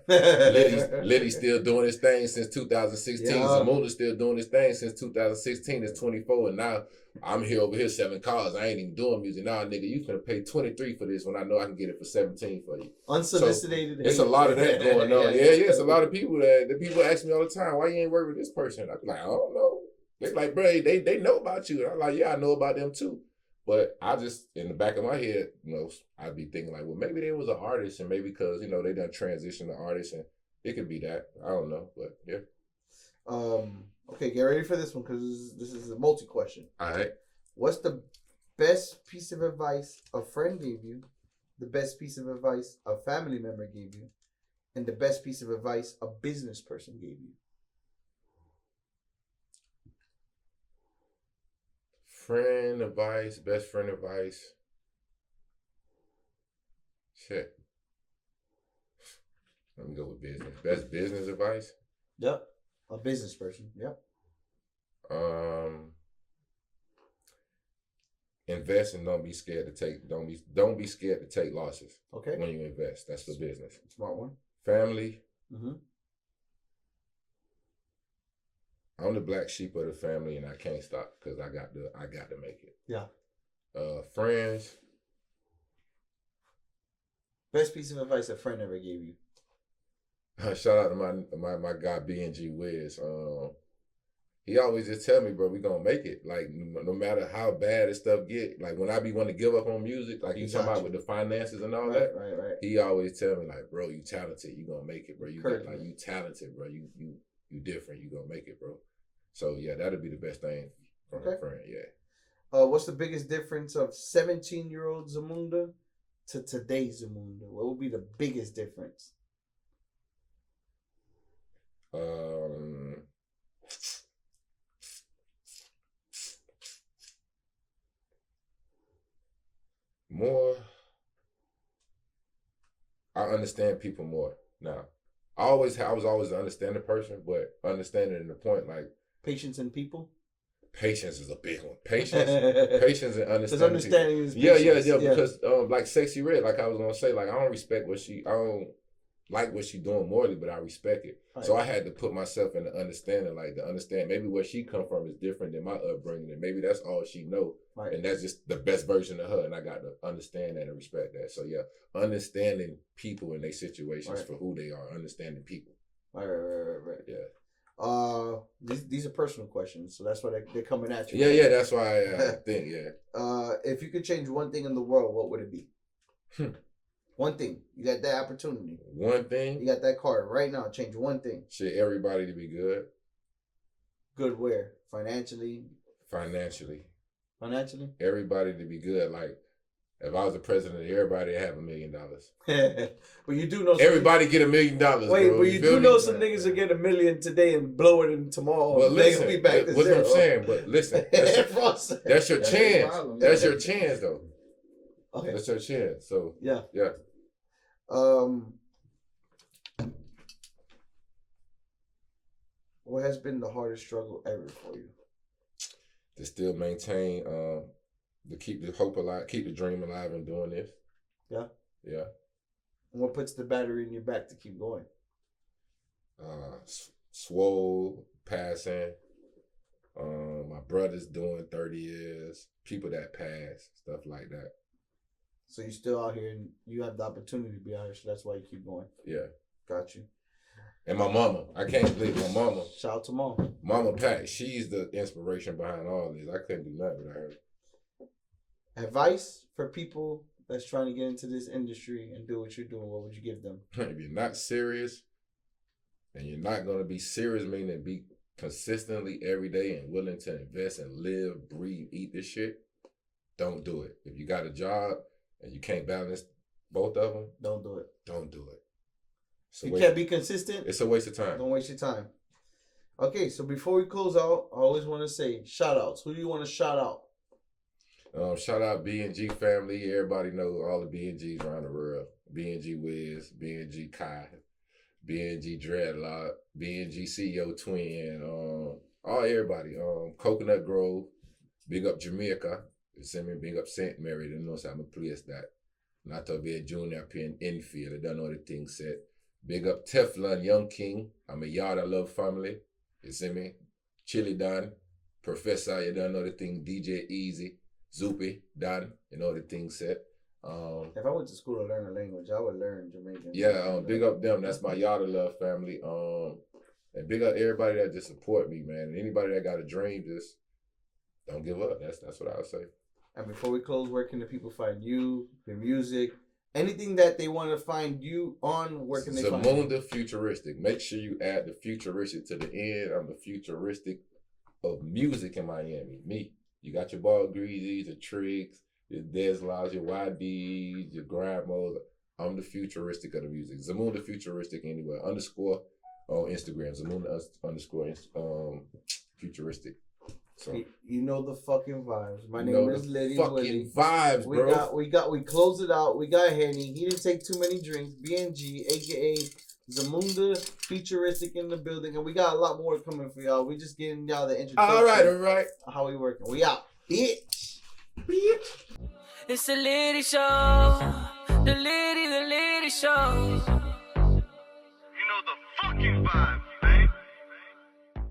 Litty's still doing his thing since 2016. Zamunda's still doing his thing since 2016. It's 24, and now I'm here over here 7 cars. I ain't even doing music now, nigga. You finna pay 23 for this when I know I can get it for 17 for you. Unsolicited. So it's a lot of that going on. Yeah. It's a lot of people the people ask me all the time, why you ain't working with this person? I'm like, I don't know. They like, bro, they know about you. And I'm like, yeah, I know about them too. But I just, in the back of my head, you know, I'd be thinking like, well, maybe they was an artist and maybe because, you know, they done transition to artists and it could be that. I don't know, but yeah. Okay, get ready for this one because this is a multi-question. All right. What's the best piece of advice a friend gave you, the best piece of advice a family member gave you, and the best piece of advice a business person gave you? Friend advice, best friend advice. Shit. Let me go with business. Best business advice? Yep. A business person. Yep. Invest and don't be scared to take losses. Okay. When you invest. That's the business. Smart one. Family. Mm-hmm. I'm the black sheep of the family, and I can't stop because I got to make it. Yeah. Friends. Best piece of advice a friend ever gave you. Shout out to my guy B&G Wiz. He always just tell me, bro, we gonna make it. Like no matter how bad this stuff get. Like when I be wanting to give up on music, like you talking about with the finances and all that. Right. He always tell me like, bro, you talented, you gonna make it, bro. You talented, bro. You different, you gonna make it, bro. So yeah, that'd be the best thing from a friend, yeah. What's the biggest difference of 17-year-old Zamunda to today's Zamunda? What would be the biggest difference? I understand people more now. I was always an understanding person, but understanding in the point like patience in people. Patience is a big one. Patience and understanding. Because understanding is patience. Yeah. Because like Sexy Red, like I was gonna say, like I don't like what she doing morally, but I respect it. Right. So I had to put myself in the understanding, like to understand maybe where she come from is different than my upbringing, and maybe that's all she know, right. And that's just the best version of her, and I got to understand that and respect that. So yeah, understanding people and their situations for who they are, understanding people. Right. Yeah. These are personal questions, so that's why they're coming at you. Yeah. That's why I think. Yeah. If you could change one thing in the world, what would it be? One thing. You got that opportunity. One thing? You got that card right now. Change one thing. Should everybody to be good? Good where? Financially? Financially. Everybody to be good. Like, if I was the president, everybody would have $1 million. But you do know everybody get $1 million. Wait, but you do know some niggas will get $1 million today and blow it in tomorrow. Well, listen, be back to zero. What I'm saying, but listen, that's your chance. That's your chance, though. Okay. That's your chance. So yeah. What has been the hardest struggle ever for you? To still maintain, to keep the hope alive, keep the dream alive in doing this. Yeah? Yeah. And what puts the battery in your back to keep going? Swole, passing, my brother's doing 30 years, people that pass, stuff like that. So you're still out here and you have the opportunity to be out here, so that's why you keep going. Yeah. Got you. And my mama, I can't believe my mama. Shout out to mom. Mama Pat, she's the inspiration behind all this. I couldn't do nothing without her. Advice for people that's trying to get into this industry and do what you're doing, what would you give them? If you're not serious, and you're not going to be serious, meaning be consistently every day and willing to invest and live, breathe, eat this shit, don't do it. If you got a job and you can't balance both of them, don't do it. Don't do it. You can't be consistent. It's a waste of time. Don't waste your time. Okay, so before we close out, I always want to say shout outs. Who do you want to shout out? Shout out B&G family. Everybody know all the B&Gs around the world. B&G Wiz, B&G Kai, B&G Dreadlock, B&G CEO Twin, everybody. Coconut Grove, big up Jamaica. Send me big up St. Mary. They know I'm a place that. Not to be a junior up here in Enfield. I don't know the thing said. Big up Teflon, Young King. I'm a Yard I Love family. You see me? Chili Don, Professor, you don't know the thing. DJ Easy, Zoopy, Don, you know the thing said. If I went to school to learn a language, I would learn Jamaican. Yeah, big up them. That's my Yard I Love family. And big up everybody that just support me, man. Anybody that got a dream, just don't give up. That's what I would say. And before we close, where can the people find you, your music? Anything that they want to find you on, where can they find you? Zamunda Futuristic. Make sure you add the futuristic to the end. I'm the futuristic of music in Miami. Me. You got your Ball Greasies, your Tricks, your Deslaws, your YDs, your Grandmas. I'm the futuristic of the music. Zamunda Futuristic anywhere. _ on Instagram. Zamunda _ futuristic. So you know the fucking vibes. My name is Litty Willie. Vibes, bro. We close it out. We got Henny. He didn't take too many drinks. BNG, aka Zamunda Futuristic in the building, and we got a lot more coming for y'all. We just getting y'all the introduction. All right. How we working? We out, bitch. It's the Litty Show. The Litty Show.